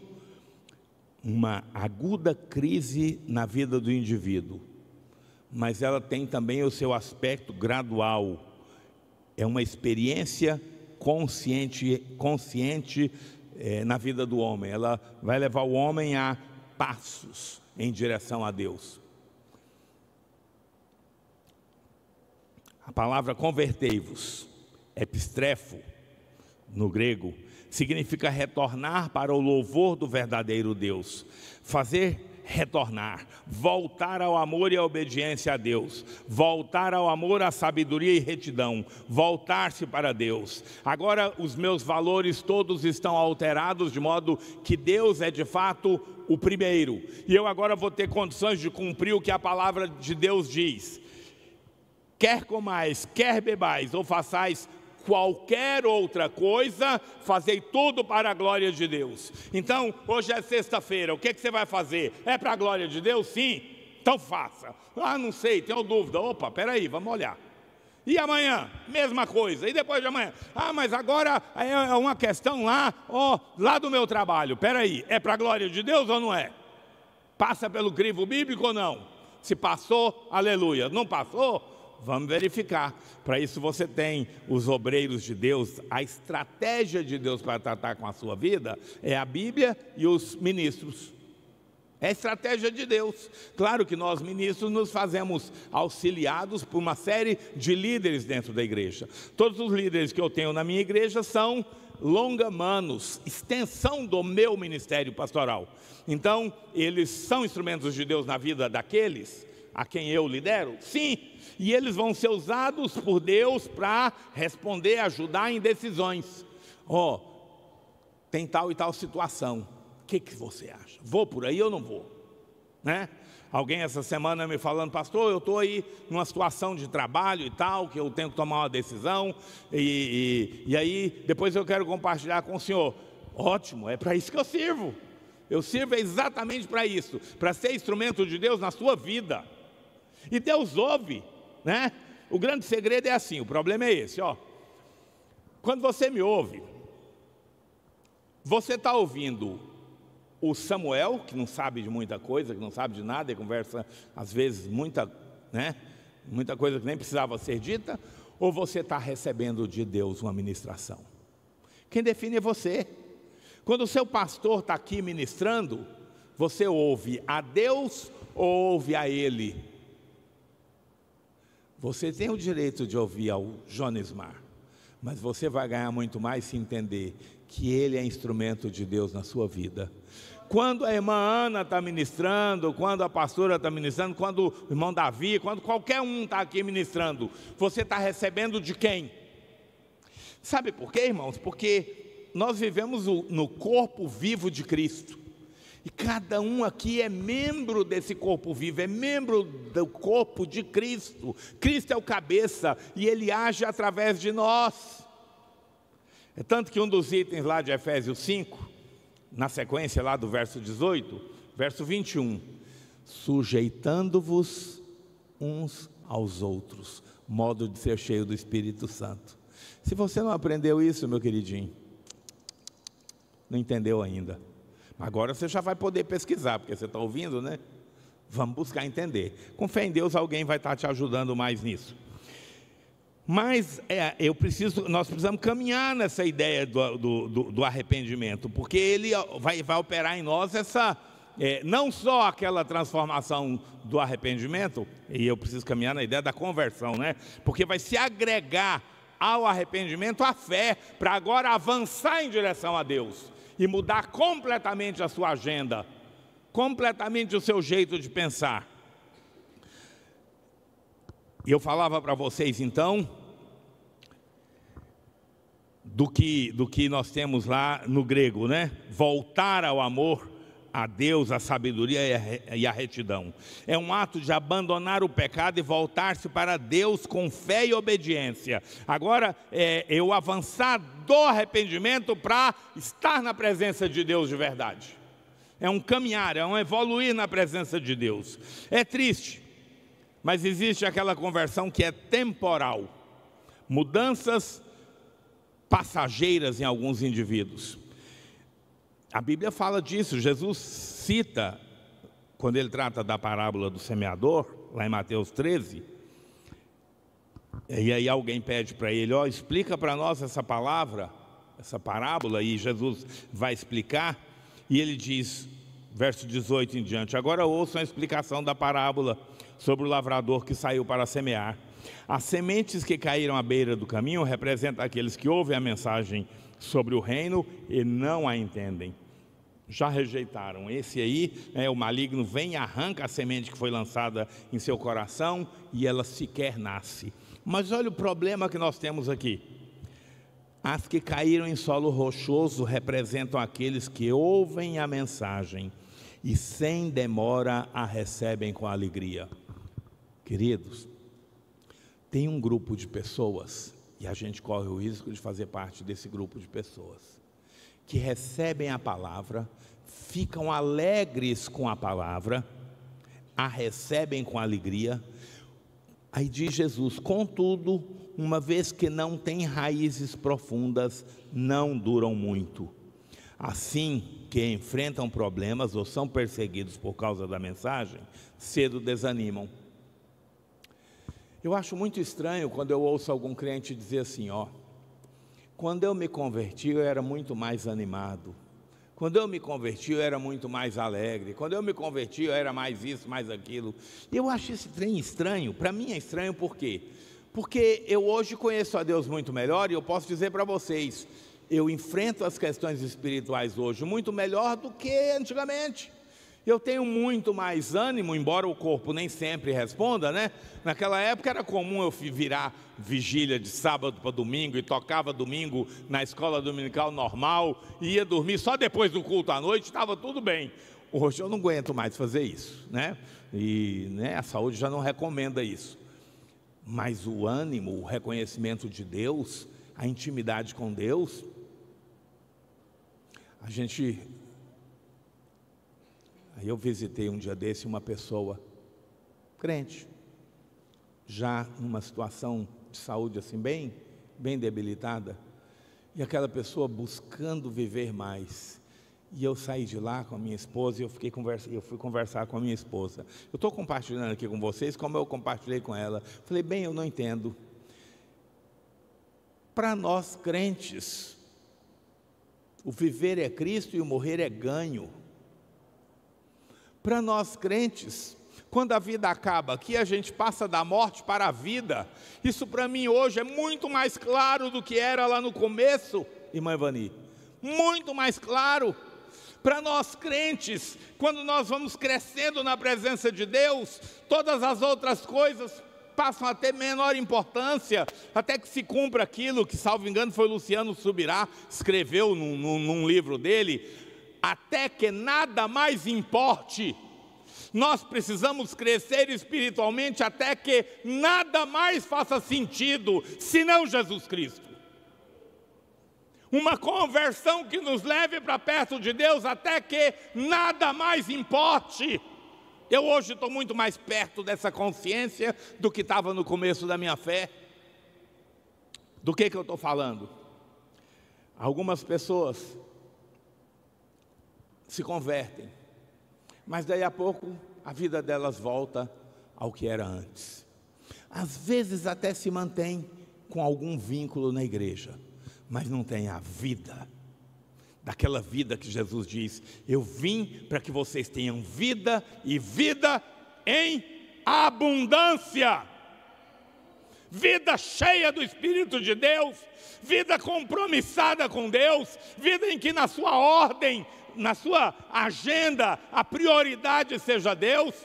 uma aguda crise na vida do indivíduo, mas ela tem também o seu aspecto gradual, é uma experiência consciente na vida do homem. Ela vai levar o homem a passos em direção a Deus. A palavra convertei-vos, epistrefo, no grego, significa retornar para o louvor do verdadeiro Deus, fazer retornar, voltar ao amor e à obediência a Deus, voltar ao amor, à sabedoria e retidão, voltar-se para Deus. Agora os meus valores todos estão alterados, de modo que Deus é de fato o primeiro, e eu agora vou ter condições de cumprir o que a palavra de Deus diz: quer comais, quer bebais, ou façais qualquer outra coisa, fazei tudo para a glória de Deus. Então, hoje é sexta-feira, o que você vai fazer? É para a glória de Deus? Sim, então faça. Ah, não sei, tenho dúvida. Opa, peraí, vamos olhar. E amanhã? Mesma coisa. E depois de amanhã? Ah, mas agora é uma questão lá, lá do meu trabalho. Peraí, é para a glória de Deus ou não é? Passa pelo crivo bíblico ou não? Se passou, aleluia. Não passou? Vamos verificar. Para isso você tem os obreiros de Deus. A estratégia de Deus para tratar com a sua vida é a Bíblia e os ministros. É a estratégia de Deus. Claro que nós ministros nos fazemos auxiliados por uma série de líderes dentro da igreja. Todos os líderes que eu tenho na minha igreja são longamanos, extensão do meu ministério pastoral. Então, eles são instrumentos de Deus na vida daqueles a quem eu lidero? Sim. E eles vão ser usados por Deus para responder, ajudar em decisões. Tem tal e tal situação. O que você acha? Vou por aí ou não vou? Né? Alguém essa semana me falando: pastor, eu estou aí numa situação de trabalho e tal, que eu tenho que tomar uma decisão, e aí depois eu quero compartilhar com o senhor. Ótimo, é para isso que eu sirvo. Eu sirvo exatamente para isso, para ser instrumento de Deus na sua vida. E Deus ouve, né? O grande segredo é assim, o problema é esse, Quando você me ouve, você está ouvindo o Samuel, que não sabe de muita coisa, que não sabe de nada, e conversa às vezes muita coisa que nem precisava ser dita, ou você está recebendo de Deus uma ministração? Quem define é você. Quando o seu pastor está aqui ministrando, você ouve a Deus ou ouve a Ele? Você tem o direito de ouvir ao Jonismar, mas você vai ganhar muito mais se entender que ele é instrumento de Deus na sua vida. Quando a irmã Ana está ministrando, quando a pastora está ministrando, quando o irmão Davi, quando qualquer um está aqui ministrando, você está recebendo de quem? Sabe por quê, irmãos? Porque nós vivemos no corpo vivo de Cristo. E cada um aqui é membro desse corpo vivo, é membro do corpo de Cristo. Cristo é o cabeça e Ele age através de nós. É tanto que um dos itens lá de Efésios 5, na sequência lá do verso 18, verso 21, sujeitando-vos uns aos outros, modo de ser cheio do Espírito Santo. Se você não aprendeu isso, meu queridinho, não entendeu ainda. Agora você já vai poder pesquisar, porque você está ouvindo, né? Vamos buscar entender. Com fé em Deus, alguém vai estar te ajudando mais nisso. Mas nós precisamos caminhar nessa ideia do arrependimento, porque ele vai operar em nós não só aquela transformação do arrependimento, e eu preciso caminhar na ideia da conversão, né? Porque vai se agregar ao arrependimento a fé, para agora avançar em direção a Deus e mudar completamente a sua agenda, completamente o seu jeito de pensar. E eu falava para vocês então do que nós temos lá no grego, né? Voltar ao amor a Deus, a sabedoria e a retidão. É um ato de abandonar o pecado e voltar-se para Deus com fé e obediência. Agora, eu avançar do arrependimento para estar na presença de Deus de verdade. É um caminhar, é um evoluir na presença de Deus. É triste, mas existe aquela conversão que é temporal. Mudanças passageiras em alguns indivíduos. A Bíblia fala disso. Jesus cita, quando ele trata da parábola do semeador, lá em Mateus 13, e aí alguém pede para ele: explica para nós essa parábola, e Jesus vai explicar, e ele diz: verso 18 em diante. Agora ouçam a explicação da parábola sobre o lavrador que saiu para semear. As sementes que caíram à beira do caminho representam aqueles que ouvem a mensagem sobre o reino e não a entendem. Já rejeitaram. Esse aí, o maligno vem e arranca a semente que foi lançada em seu coração e ela sequer nasce. Mas olha o problema que nós temos aqui. As que caíram em solo rochoso representam aqueles que ouvem a mensagem e sem demora a recebem com alegria. Queridos, tem um grupo de pessoas, e a gente corre o risco de fazer parte desse grupo de pessoas, que recebem a palavra, ficam alegres com a palavra, a recebem com alegria. Aí diz Jesus: contudo, uma vez que não têm raízes profundas, não duram muito. Assim que enfrentam problemas ou são perseguidos por causa da mensagem, cedo desanimam. Eu acho muito estranho quando eu ouço algum crente dizer assim: quando eu me converti eu era muito mais animado, quando eu me converti eu era muito mais alegre, quando eu me converti eu era mais isso, mais aquilo. Eu acho esse trem estranho. Para mim é estranho por quê? Porque eu hoje conheço a Deus muito melhor e eu posso dizer para vocês, eu enfrento as questões espirituais hoje muito melhor do que antigamente. Eu tenho muito mais ânimo, embora o corpo nem sempre responda, né? Naquela época era comum eu virar vigília de sábado para domingo e tocava domingo na escola dominical normal, e ia dormir só depois do culto à noite, estava tudo bem. Hoje eu não aguento mais fazer isso, né? E a saúde já não recomenda isso. Mas o ânimo, o reconhecimento de Deus, a intimidade com Deus, Aí eu visitei um dia desse uma pessoa crente, já numa situação de saúde assim bem debilitada, e aquela pessoa buscando viver mais. E eu saí de lá com a minha esposa e eu fui conversar com a minha esposa. Eu estou compartilhando aqui com vocês como eu compartilhei com ela. Falei: bem, eu não entendo. Para nós crentes, o viver é Cristo e o morrer é ganho. Para nós crentes, quando a vida acaba aqui, a gente passa da morte para a vida. Isso para mim hoje é muito mais claro do que era lá no começo, irmã Ivani. Muito mais claro. Para nós crentes, quando nós vamos crescendo na presença de Deus, todas as outras coisas passam a ter menor importância, até que se cumpra aquilo que, salvo engano, foi Luciano Subirá, escreveu num livro dele: até que nada mais importe. Nós precisamos crescer espiritualmente até que nada mais faça sentido, senão Jesus Cristo. Uma conversão que nos leve para perto de Deus até que nada mais importe. Eu hoje estou muito mais perto dessa consciência do que estava no começo da minha fé. Do que eu estou falando? Algumas pessoas se convertem, mas daí a pouco a vida delas volta ao que era antes. Às vezes até se mantém com algum vínculo na igreja, mas não tem a vida, daquela vida que Jesus diz: eu vim para que vocês tenham vida e vida em abundância. Vida cheia do Espírito de Deus, vida compromissada com Deus, vida em que na sua ordem, na sua agenda, a prioridade seja Deus,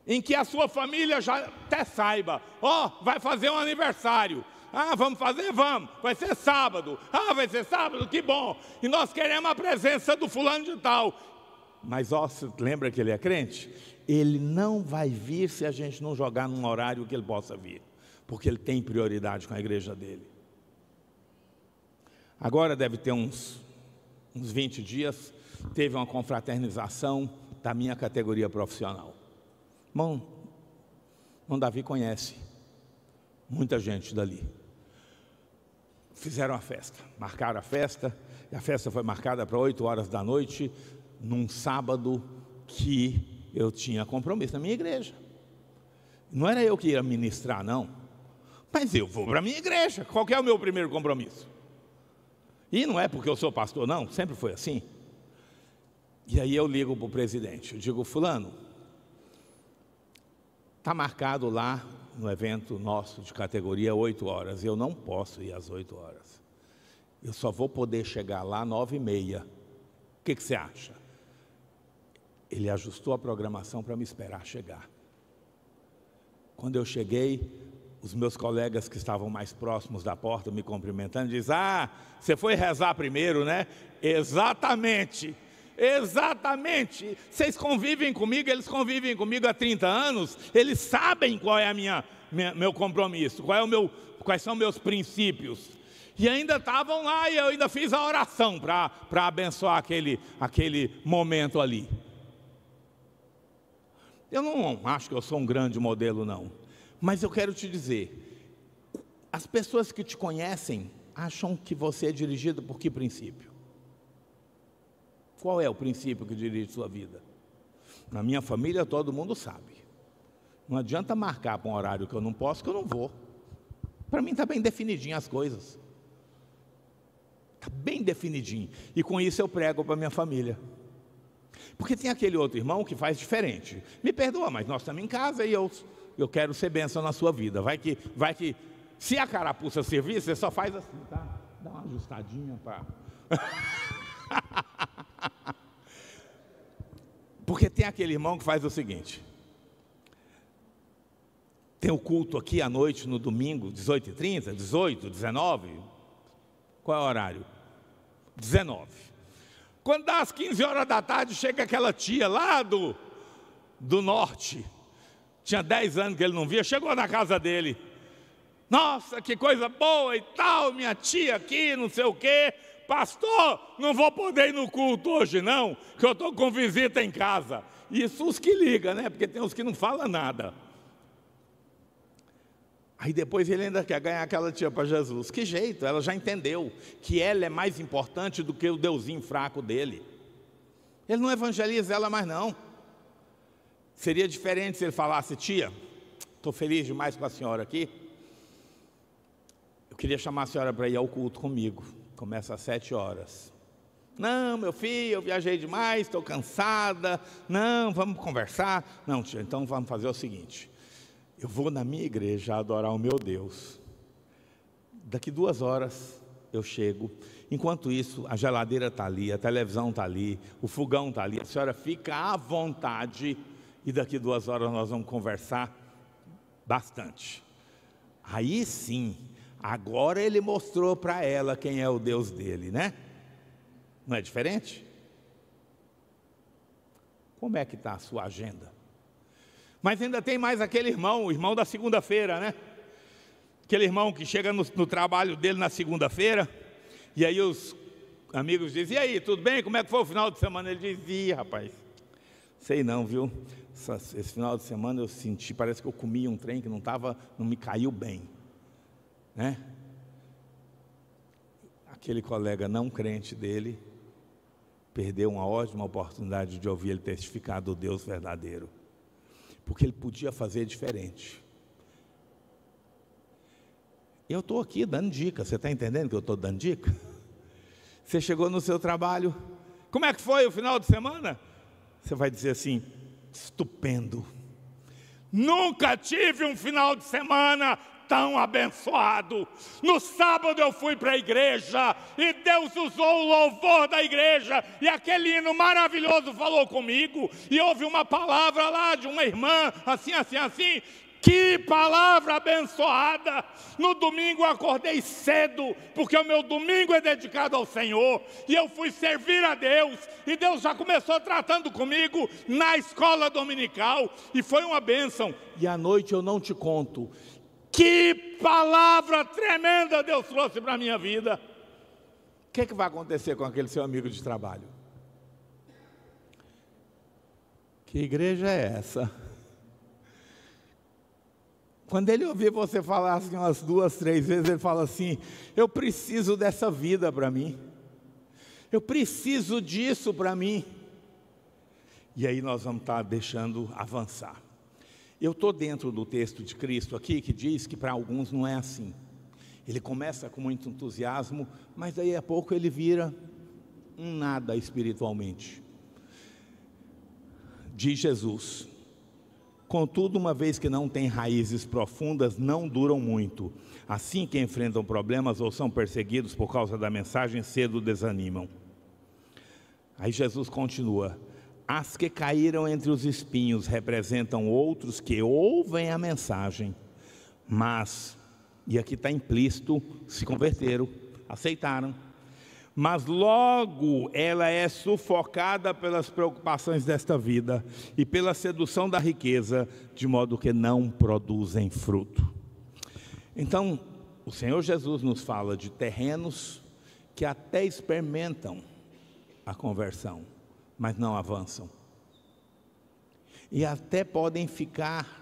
em que a sua família já até saiba: vai fazer um aniversário, vamos fazer? Vamos, vai ser sábado, vai ser sábado, que bom, e nós queremos a presença do fulano de tal, mas você lembra que ele é crente? Ele não vai vir se a gente não jogar num horário que ele possa vir, porque ele tem prioridade com a igreja dele. Agora deve ter uns 20 dias, teve uma confraternização da minha categoria profissional. Irmão Davi conhece muita gente dali. Fizeram a festa, marcaram a festa, e a festa foi marcada para 8 horas da noite, num sábado que eu tinha compromisso na minha igreja. Não era eu que ia ministrar, não, mas eu vou para a minha igreja. Qual que é o meu primeiro compromisso? E não é porque eu sou pastor, não, sempre foi assim. E aí eu ligo para o presidente, eu digo: fulano, está marcado lá no evento nosso de categoria 8 horas, eu não posso ir às 8 horas, eu só vou poder chegar lá 9h30, o que você acha? Ele ajustou a programação para me esperar chegar. Quando eu cheguei, os meus colegas que estavam mais próximos da porta me cumprimentando, dizem: ah, você foi rezar primeiro, né? Exatamente, exatamente, vocês convivem comigo, eles convivem comigo há 30 anos, eles sabem qual é meu compromisso, quais são meus princípios, e ainda estavam lá, e eu ainda fiz a oração para abençoar aquele momento ali. Eu não acho que eu sou um grande modelo, não, mas eu quero te dizer, as pessoas que te conhecem acham que você é dirigido por que princípio? Qual é o princípio que dirige sua vida? Na minha família todo mundo sabe. Não adianta marcar para um horário que eu não posso, que eu não vou. Para mim está bem definidinho as coisas. Está bem definidinho. E com isso eu prego para minha família. Porque tem aquele outro irmão que faz diferente. Me perdoa, mas nós estamos em casa e eu quero ser bênção na sua vida. Vai que, se a carapuça servir, você só faz assim, tá? Dá uma ajustadinha para... Porque tem aquele irmão que faz o seguinte: tem o culto aqui à noite, no domingo, 18h30, 18, 19, qual é o horário? 19. Quando dá as 15 horas da tarde, chega aquela tia lá do norte, tinha 10 anos que ele não via, chegou na casa dele: nossa, que coisa boa e tal, minha tia aqui, não sei o quê. Pastor, não vou poder ir no culto hoje não, que eu estou com visita em casa. Isso os que ligam, né? Porque tem uns que não falam nada. Aí depois ele ainda quer ganhar aquela tia para Jesus. Que jeito, ela já entendeu que ela é mais importante do que o deusinho fraco dele. Ele não evangeliza ela mais não. Seria diferente se ele falasse: tia, estou feliz demais com a senhora aqui, eu queria chamar a senhora para ir ao culto comigo. Começa às 7 horas. Não, meu filho, eu viajei demais, estou cansada. Não, vamos conversar. Não, tia, então vamos fazer o seguinte: eu vou na minha igreja adorar o meu Deus. Daqui 2 horas eu chego. Enquanto isso, a geladeira está ali, a televisão está ali, o fogão está ali. A senhora fica à vontade e daqui 2 horas nós vamos conversar bastante. Aí sim, agora ele mostrou para ela quem é o Deus dele, né? Não é diferente? Como é que está a sua agenda? Mas ainda tem mais aquele irmão, o irmão da segunda-feira, né? Aquele irmão que chega no trabalho dele na segunda-feira, e aí os amigos dizem: e aí, tudo bem? Como é que foi o final de semana? Ele diz: ih, rapaz, sei não, viu? Esse final de semana eu senti, parece que eu comi um trem que não me caiu bem, né? Aquele colega não crente dele perdeu uma ótima oportunidade de ouvir ele testificar do Deus verdadeiro, porque ele podia fazer diferente. Eu estou aqui dando dica, você está entendendo que eu estou dando dica? Você chegou no seu trabalho, como é que foi o final de semana? Você vai dizer assim: estupendo, nunca tive um final de semana tão abençoado. No sábado eu fui para a igreja e Deus usou o louvor da igreja e aquele hino maravilhoso falou comigo, e houve uma palavra lá de uma irmã, assim, que palavra abençoada. No domingo eu acordei cedo, porque o meu domingo é dedicado ao Senhor, e eu fui servir a Deus, e Deus já começou tratando comigo na escola dominical, e foi uma bênção. E à noite eu não te conto que palavra tremenda Deus trouxe para a minha vida. O que vai acontecer com aquele seu amigo de trabalho? Que igreja é essa? Quando ele ouvir você falar assim umas 2, 3 vezes, ele fala assim: eu preciso dessa vida para mim, eu preciso disso para mim. E aí nós vamos estar deixando avançar. Eu estou dentro do texto de Cristo aqui, que diz que para alguns não é assim. Ele começa com muito entusiasmo, mas daí a pouco ele vira um nada espiritualmente. Diz Jesus: contudo, uma vez que não têm raízes profundas, não duram muito. Assim que enfrentam problemas ou são perseguidos por causa da mensagem, cedo desanimam. Aí Jesus continua: as que caíram entre os espinhos representam outros que ouvem a mensagem, mas, e aqui está implícito, se converteram, aceitaram, mas logo ela é sufocada pelas preocupações desta vida e pela sedução da riqueza, de modo que não produzem fruto. Então, o Senhor Jesus nos fala de terrenos que até experimentam a conversão, mas não avançam. E até podem ficar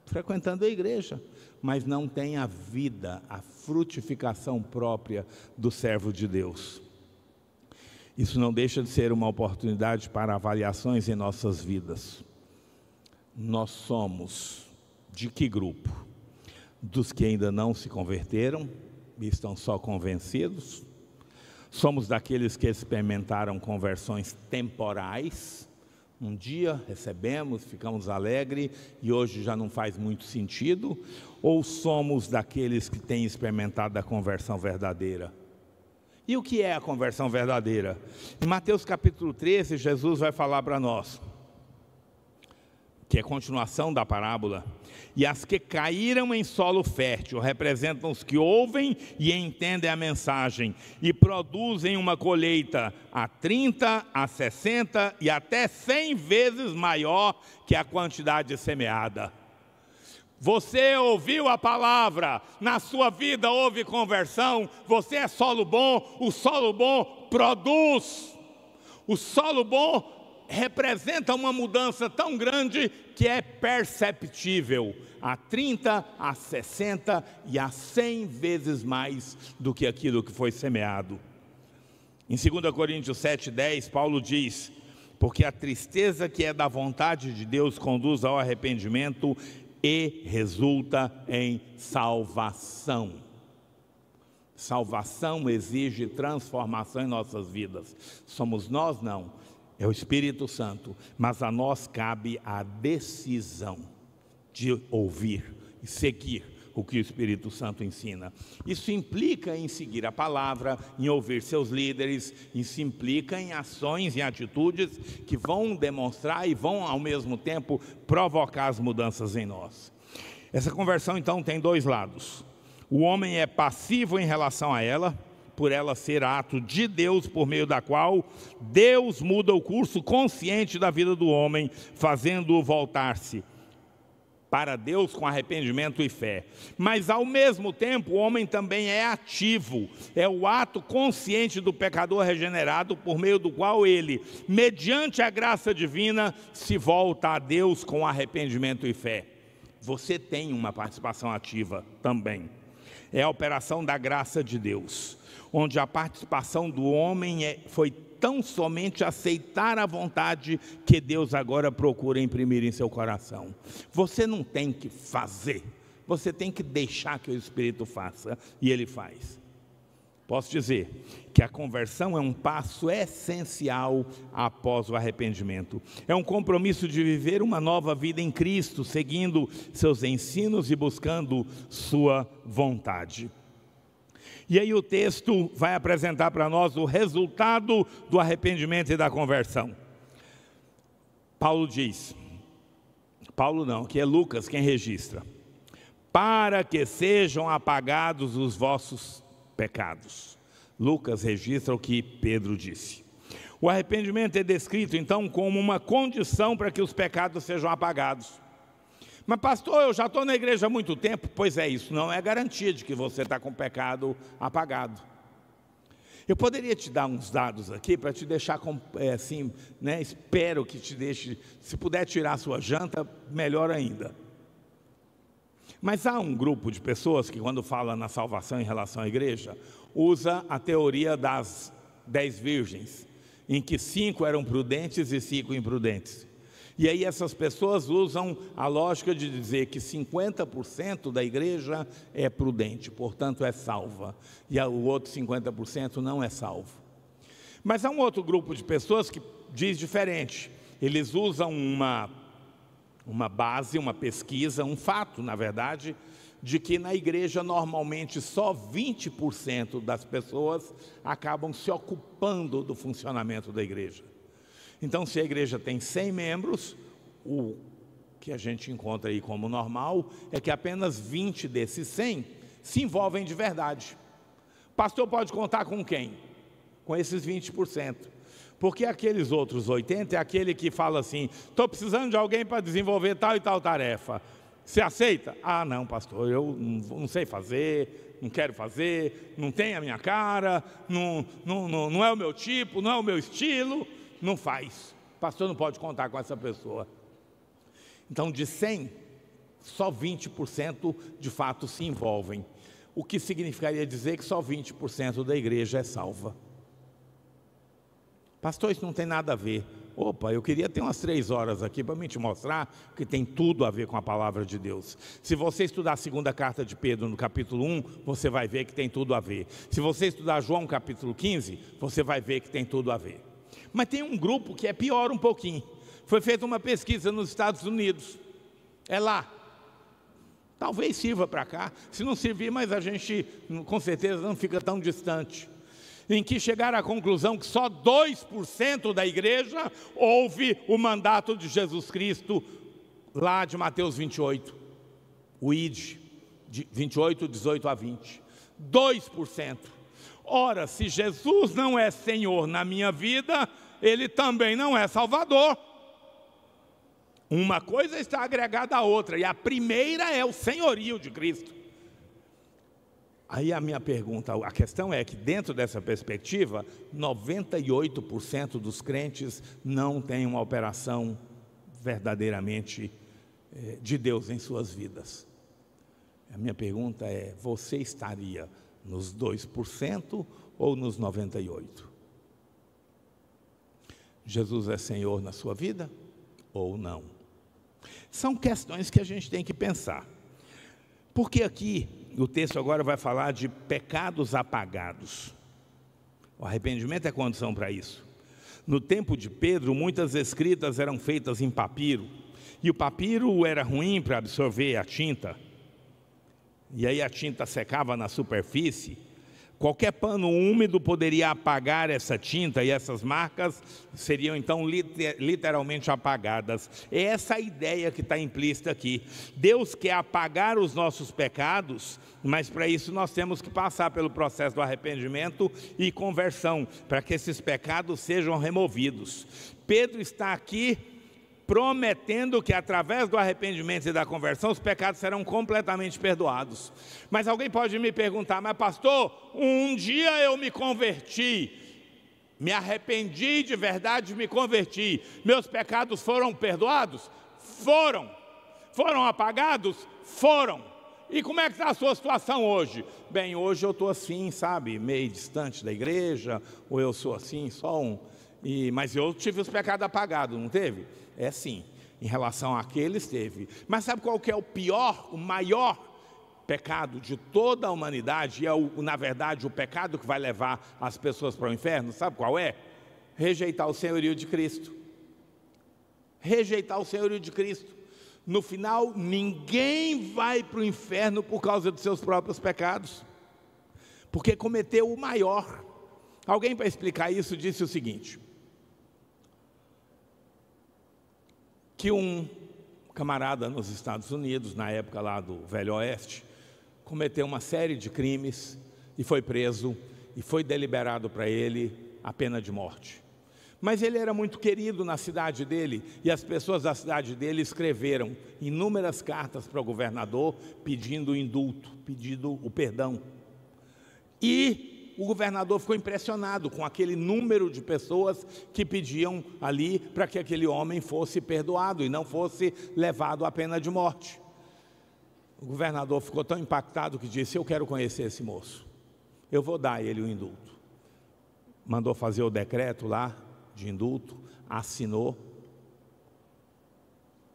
frequentando a igreja, mas não têm a vida, a frutificação própria do servo de Deus. Isso não deixa de ser uma oportunidade para avaliações em nossas vidas. Nós somos de que grupo? Dos que ainda não se converteram e estão só convencidos? Somos daqueles que experimentaram conversões temporais. Um dia recebemos, ficamos alegres e hoje já não faz muito sentido? Ou somos daqueles que têm experimentado a conversão verdadeira? E o que é a conversão verdadeira? Em Mateus capítulo 13, Jesus vai falar para nós, que é a continuação da parábola: e as que caíram em solo fértil representam os que ouvem e entendem a mensagem e produzem uma colheita a 30, a 60 e até 100 vezes maior que a quantidade semeada. Você ouviu a palavra, na sua vida houve conversão, você é solo bom, o solo bom produz. O solo bom representa uma mudança tão grande que é perceptível, a 30, a 60 e a 100 vezes mais do que aquilo que foi semeado. Em 2 Coríntios 7:10, Paulo diz: porque a tristeza que é da vontade de Deus conduz ao arrependimento e resulta em salvação. Salvação exige transformação em nossas vidas. Somos nós? Não, é o Espírito Santo, mas a nós cabe a decisão de ouvir e seguir o que o Espírito Santo ensina. Isso implica em seguir a palavra, em ouvir seus líderes, isso implica em ações e atitudes que vão demonstrar e vão ao mesmo tempo provocar as mudanças em nós. Essa conversão então tem dois lados. O homem é passivo em relação a ela, por ela ser ato de Deus, por meio da qual Deus muda o curso consciente da vida do homem, fazendo-o voltar-se para Deus com arrependimento e fé. Mas ao mesmo tempo o homem também é ativo, é o ato consciente do pecador regenerado, por meio do qual ele, mediante a graça divina, se volta a Deus com arrependimento e fé. Você tem uma participação ativa também. É a operação da graça de Deus, onde a participação do homem foi tão somente aceitar a vontade que Deus agora procura imprimir em seu coração. Você não tem que fazer, você tem que deixar que o Espírito faça, e Ele faz. Posso dizer que a conversão é um passo essencial após o arrependimento. É um compromisso de viver uma nova vida em Cristo, seguindo seus ensinos e buscando sua vontade. E aí o texto vai apresentar para nós o resultado do arrependimento e da conversão. Paulo diz, Paulo não, que é Lucas quem registra: para que sejam apagados os vossos pecados. Lucas registra o que Pedro disse. O arrependimento é descrito então como uma condição para que os pecados sejam apagados. Mas pastor, eu já estou na igreja há muito tempo. Pois é, isso não é garantia de que você está com o pecado apagado. Eu poderia te dar uns dados aqui para te deixar assim, né? Espero que te deixe, se puder tirar a sua janta, melhor ainda. Mas há um grupo de pessoas que, quando fala na salvação em relação à igreja, usa a teoria das 10 virgens, em que 5 eram prudentes e 5 imprudentes. E aí essas pessoas usam a lógica de dizer que 50% da igreja é prudente, portanto é salva, e o outro 50% não é salvo. Mas há um outro grupo de pessoas que diz diferente, Eles usam uma base, uma pesquisa, um fato, na verdade, de que na igreja normalmente só 20% das pessoas acabam se ocupando do funcionamento da igreja. Então, se a igreja tem 100 membros, o que a gente encontra aí como normal é que apenas 20 desses 100 se envolvem de verdade. O pastor pode contar com quem? Com esses 20%. Porque aqueles outros 80% é aquele que fala assim: estou precisando de alguém para desenvolver tal e tal tarefa. Você aceita? Ah, não, pastor, eu não sei fazer, não quero fazer, não tem a minha cara, não é o meu tipo, não é o meu estilo, não faz. O pastor não pode contar com essa pessoa. Então, de 100, só 20% de fato se envolvem. O que significaria dizer que só 20% da igreja é salva. Pastor, isso não tem nada a ver. Opa, eu queria ter umas 3 horas aqui para me te mostrar que tem tudo a ver com a palavra de Deus. Se você estudar a segunda carta de Pedro no capítulo 1, você vai ver que tem tudo a ver. Se você estudar João capítulo 15, você vai ver que tem tudo a ver. Mas tem um grupo que é pior um pouquinho. Foi feita uma pesquisa nos Estados Unidos. É lá. Talvez sirva para cá. Se não servir, mas a gente com certeza não fica tão distante. Em que chegaram à conclusão que só 2% da igreja ouve o mandato de Jesus Cristo, lá de Mateus 28, o ID, de 28, 18 a 20. 2%. Ora, se Jesus não é Senhor na minha vida, Ele também não é Salvador. Uma coisa está agregada à outra, e a primeira é o senhorio de Cristo. Aí a minha pergunta, a questão é que dentro dessa perspectiva, 98% dos crentes não têm uma operação verdadeiramente de Deus em suas vidas. A minha pergunta é: você estaria nos 2% ou nos 98%? Jesus é Senhor na sua vida ou não? São questões que a gente tem que pensar. Porque aqui o texto agora vai falar de pecados apagados. O arrependimento é condição para isso. No tempo de Pedro, muitas escritas eram feitas em papiro. E o papiro era ruim para absorver a tinta. E aí a tinta secava na superfície. Qualquer pano úmido poderia apagar essa tinta e essas marcas seriam então literalmente apagadas. É essa a ideia que está implícita aqui. Deus quer apagar os nossos pecados, mas para isso nós temos que passar pelo processo do arrependimento e conversão, para que esses pecados sejam removidos. Pedro está aqui prometendo que através do arrependimento e da conversão os pecados serão completamente perdoados. Mas alguém pode me perguntar: mas pastor, um dia eu me converti, me arrependi de verdade, me converti, meus pecados foram perdoados? Foram. Foram apagados? Foram. E como é que está a sua situação hoje? Bem, hoje eu estou assim, sabe, meio distante da igreja, ou eu sou assim, mas eu tive os pecados apagados, não teve? É sim, em relação àqueles teve. Mas sabe qual que é o pior, o maior pecado de toda a humanidade? E na verdade o pecado que vai levar as pessoas para o inferno, sabe qual é? Rejeitar o senhorio de Cristo. Rejeitar o senhorio de Cristo. No final, ninguém vai para o inferno por causa dos seus próprios pecados, porque cometeu o maior. Alguém, para explicar isso, disse o seguinte: que um camarada nos Estados Unidos, na época lá do Velho Oeste, cometeu uma série de crimes e foi preso, e foi deliberado para ele a pena de morte. Mas ele era muito querido na cidade dele, e as pessoas da cidade dele escreveram inúmeras cartas para o governador pedindo o indulto, pedindo o perdão. E o governador ficou impressionado com aquele número de pessoas que pediam ali para que aquele homem fosse perdoado e não fosse levado à pena de morte. O governador ficou tão impactado que disse: eu quero conhecer esse moço, eu vou dar a ele o indulto. Mandou fazer o decreto lá de indulto, assinou.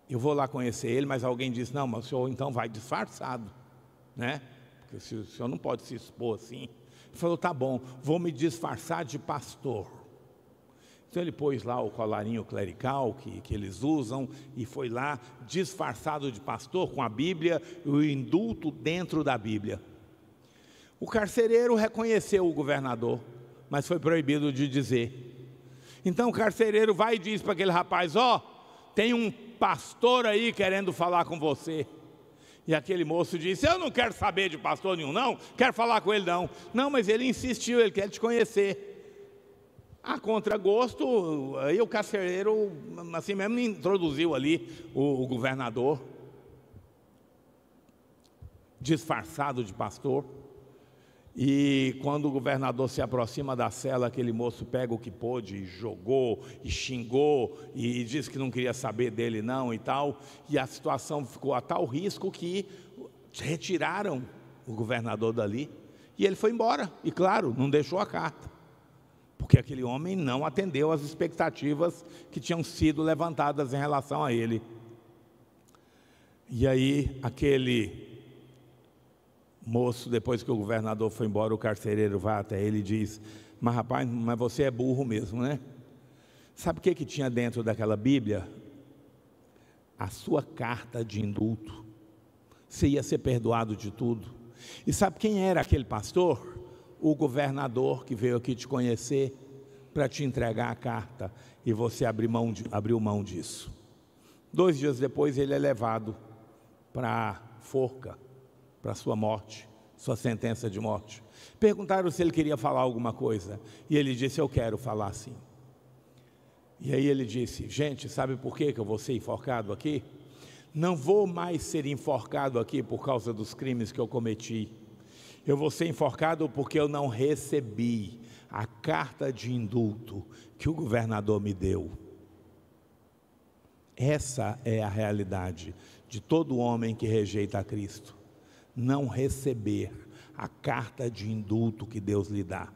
Eu vou lá conhecer ele, mas alguém disse: não, mas o senhor então vai disfarçado, né? Porque o senhor não pode se expor assim. Ele falou: tá bom, vou me disfarçar de pastor. Então ele pôs lá o colarinho clerical que eles usam e foi lá disfarçado de pastor com a Bíblia e o indulto dentro da Bíblia. O carcereiro reconheceu o governador, mas foi proibido de dizer. Então o carcereiro vai e diz para aquele rapaz: ó, tem um pastor aí querendo falar com você. E aquele moço disse: eu não quero saber de pastor nenhum, não, quero falar com ele não. Não, mas ele insistiu, ele quer te conhecer. A contragosto, aí o carcereiro, assim mesmo, introduziu ali o governador, disfarçado de pastor. E quando o governador se aproxima da cela, aquele moço pega o que pôde e jogou, e xingou, e disse que não queria saber dele não e tal. E a situação ficou a tal risco que retiraram o governador dali. E ele foi embora, e claro, não deixou a carta. Porque aquele homem não atendeu às expectativas que tinham sido levantadas em relação a ele. E aí, aquele moço, depois que o governador foi embora, o carcereiro vai até ele e diz: mas rapaz, mas você é burro mesmo, né? Sabe o que tinha dentro daquela Bíblia? A sua carta de indulto. Você ia ser perdoado de tudo. E sabe quem era aquele pastor? O governador que veio aqui te conhecer para te entregar a carta, e você abriu mão disso. 2 dias depois ele é levado para a forca, para a sua morte, sua sentença de morte. Perguntaram se ele queria falar alguma coisa, e ele disse: eu quero falar sim. E aí ele disse: gente, sabe por que eu vou ser enforcado aqui? Não vou mais ser enforcado aqui por causa dos crimes que eu cometi. Eu vou ser enforcado porque eu não recebi a carta de indulto que o governador me deu. Essa é a realidade de todo homem que rejeita a Cristo. Não receber a carta de indulto que Deus lhe dá.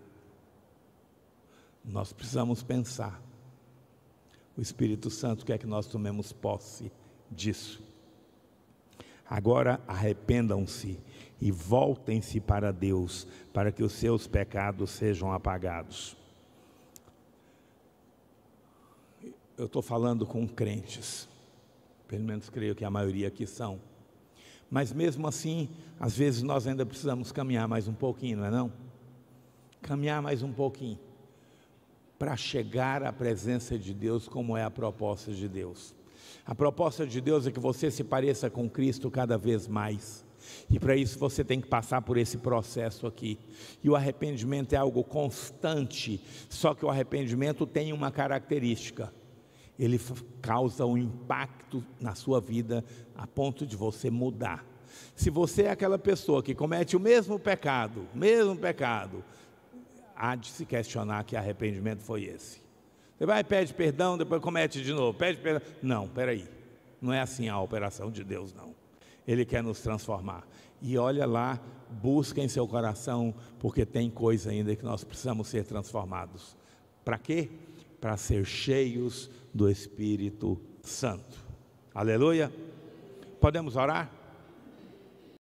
Nós precisamos pensar. O Espírito Santo quer que nós tomemos posse disso. Agora arrependam-se e voltem-se para Deus, para que os seus pecados sejam apagados. Eu estou falando com crentes, pelo menos creio que a maioria aqui são. Mas mesmo assim, às vezes nós ainda precisamos caminhar mais um pouquinho, não é não? Caminhar mais um pouquinho, para chegar à presença de Deus, como é a proposta de Deus. A proposta de Deus é que você se pareça com Cristo cada vez mais. E para isso você tem que passar por esse processo aqui. E o arrependimento é algo constante, só que o arrependimento tem uma característica. Ele causa um impacto na sua vida a ponto de você mudar. Se você é aquela pessoa que comete o mesmo pecado, há de se questionar que arrependimento foi esse. Você vai e pede perdão, depois comete de novo, pede perdão. Não, peraí, não é assim a operação de Deus, não. Ele quer nos transformar. E olha lá, busca em seu coração, porque tem coisa ainda que nós precisamos ser transformados. Para quê? Para ser cheios do Espírito Santo. Aleluia. Podemos orar?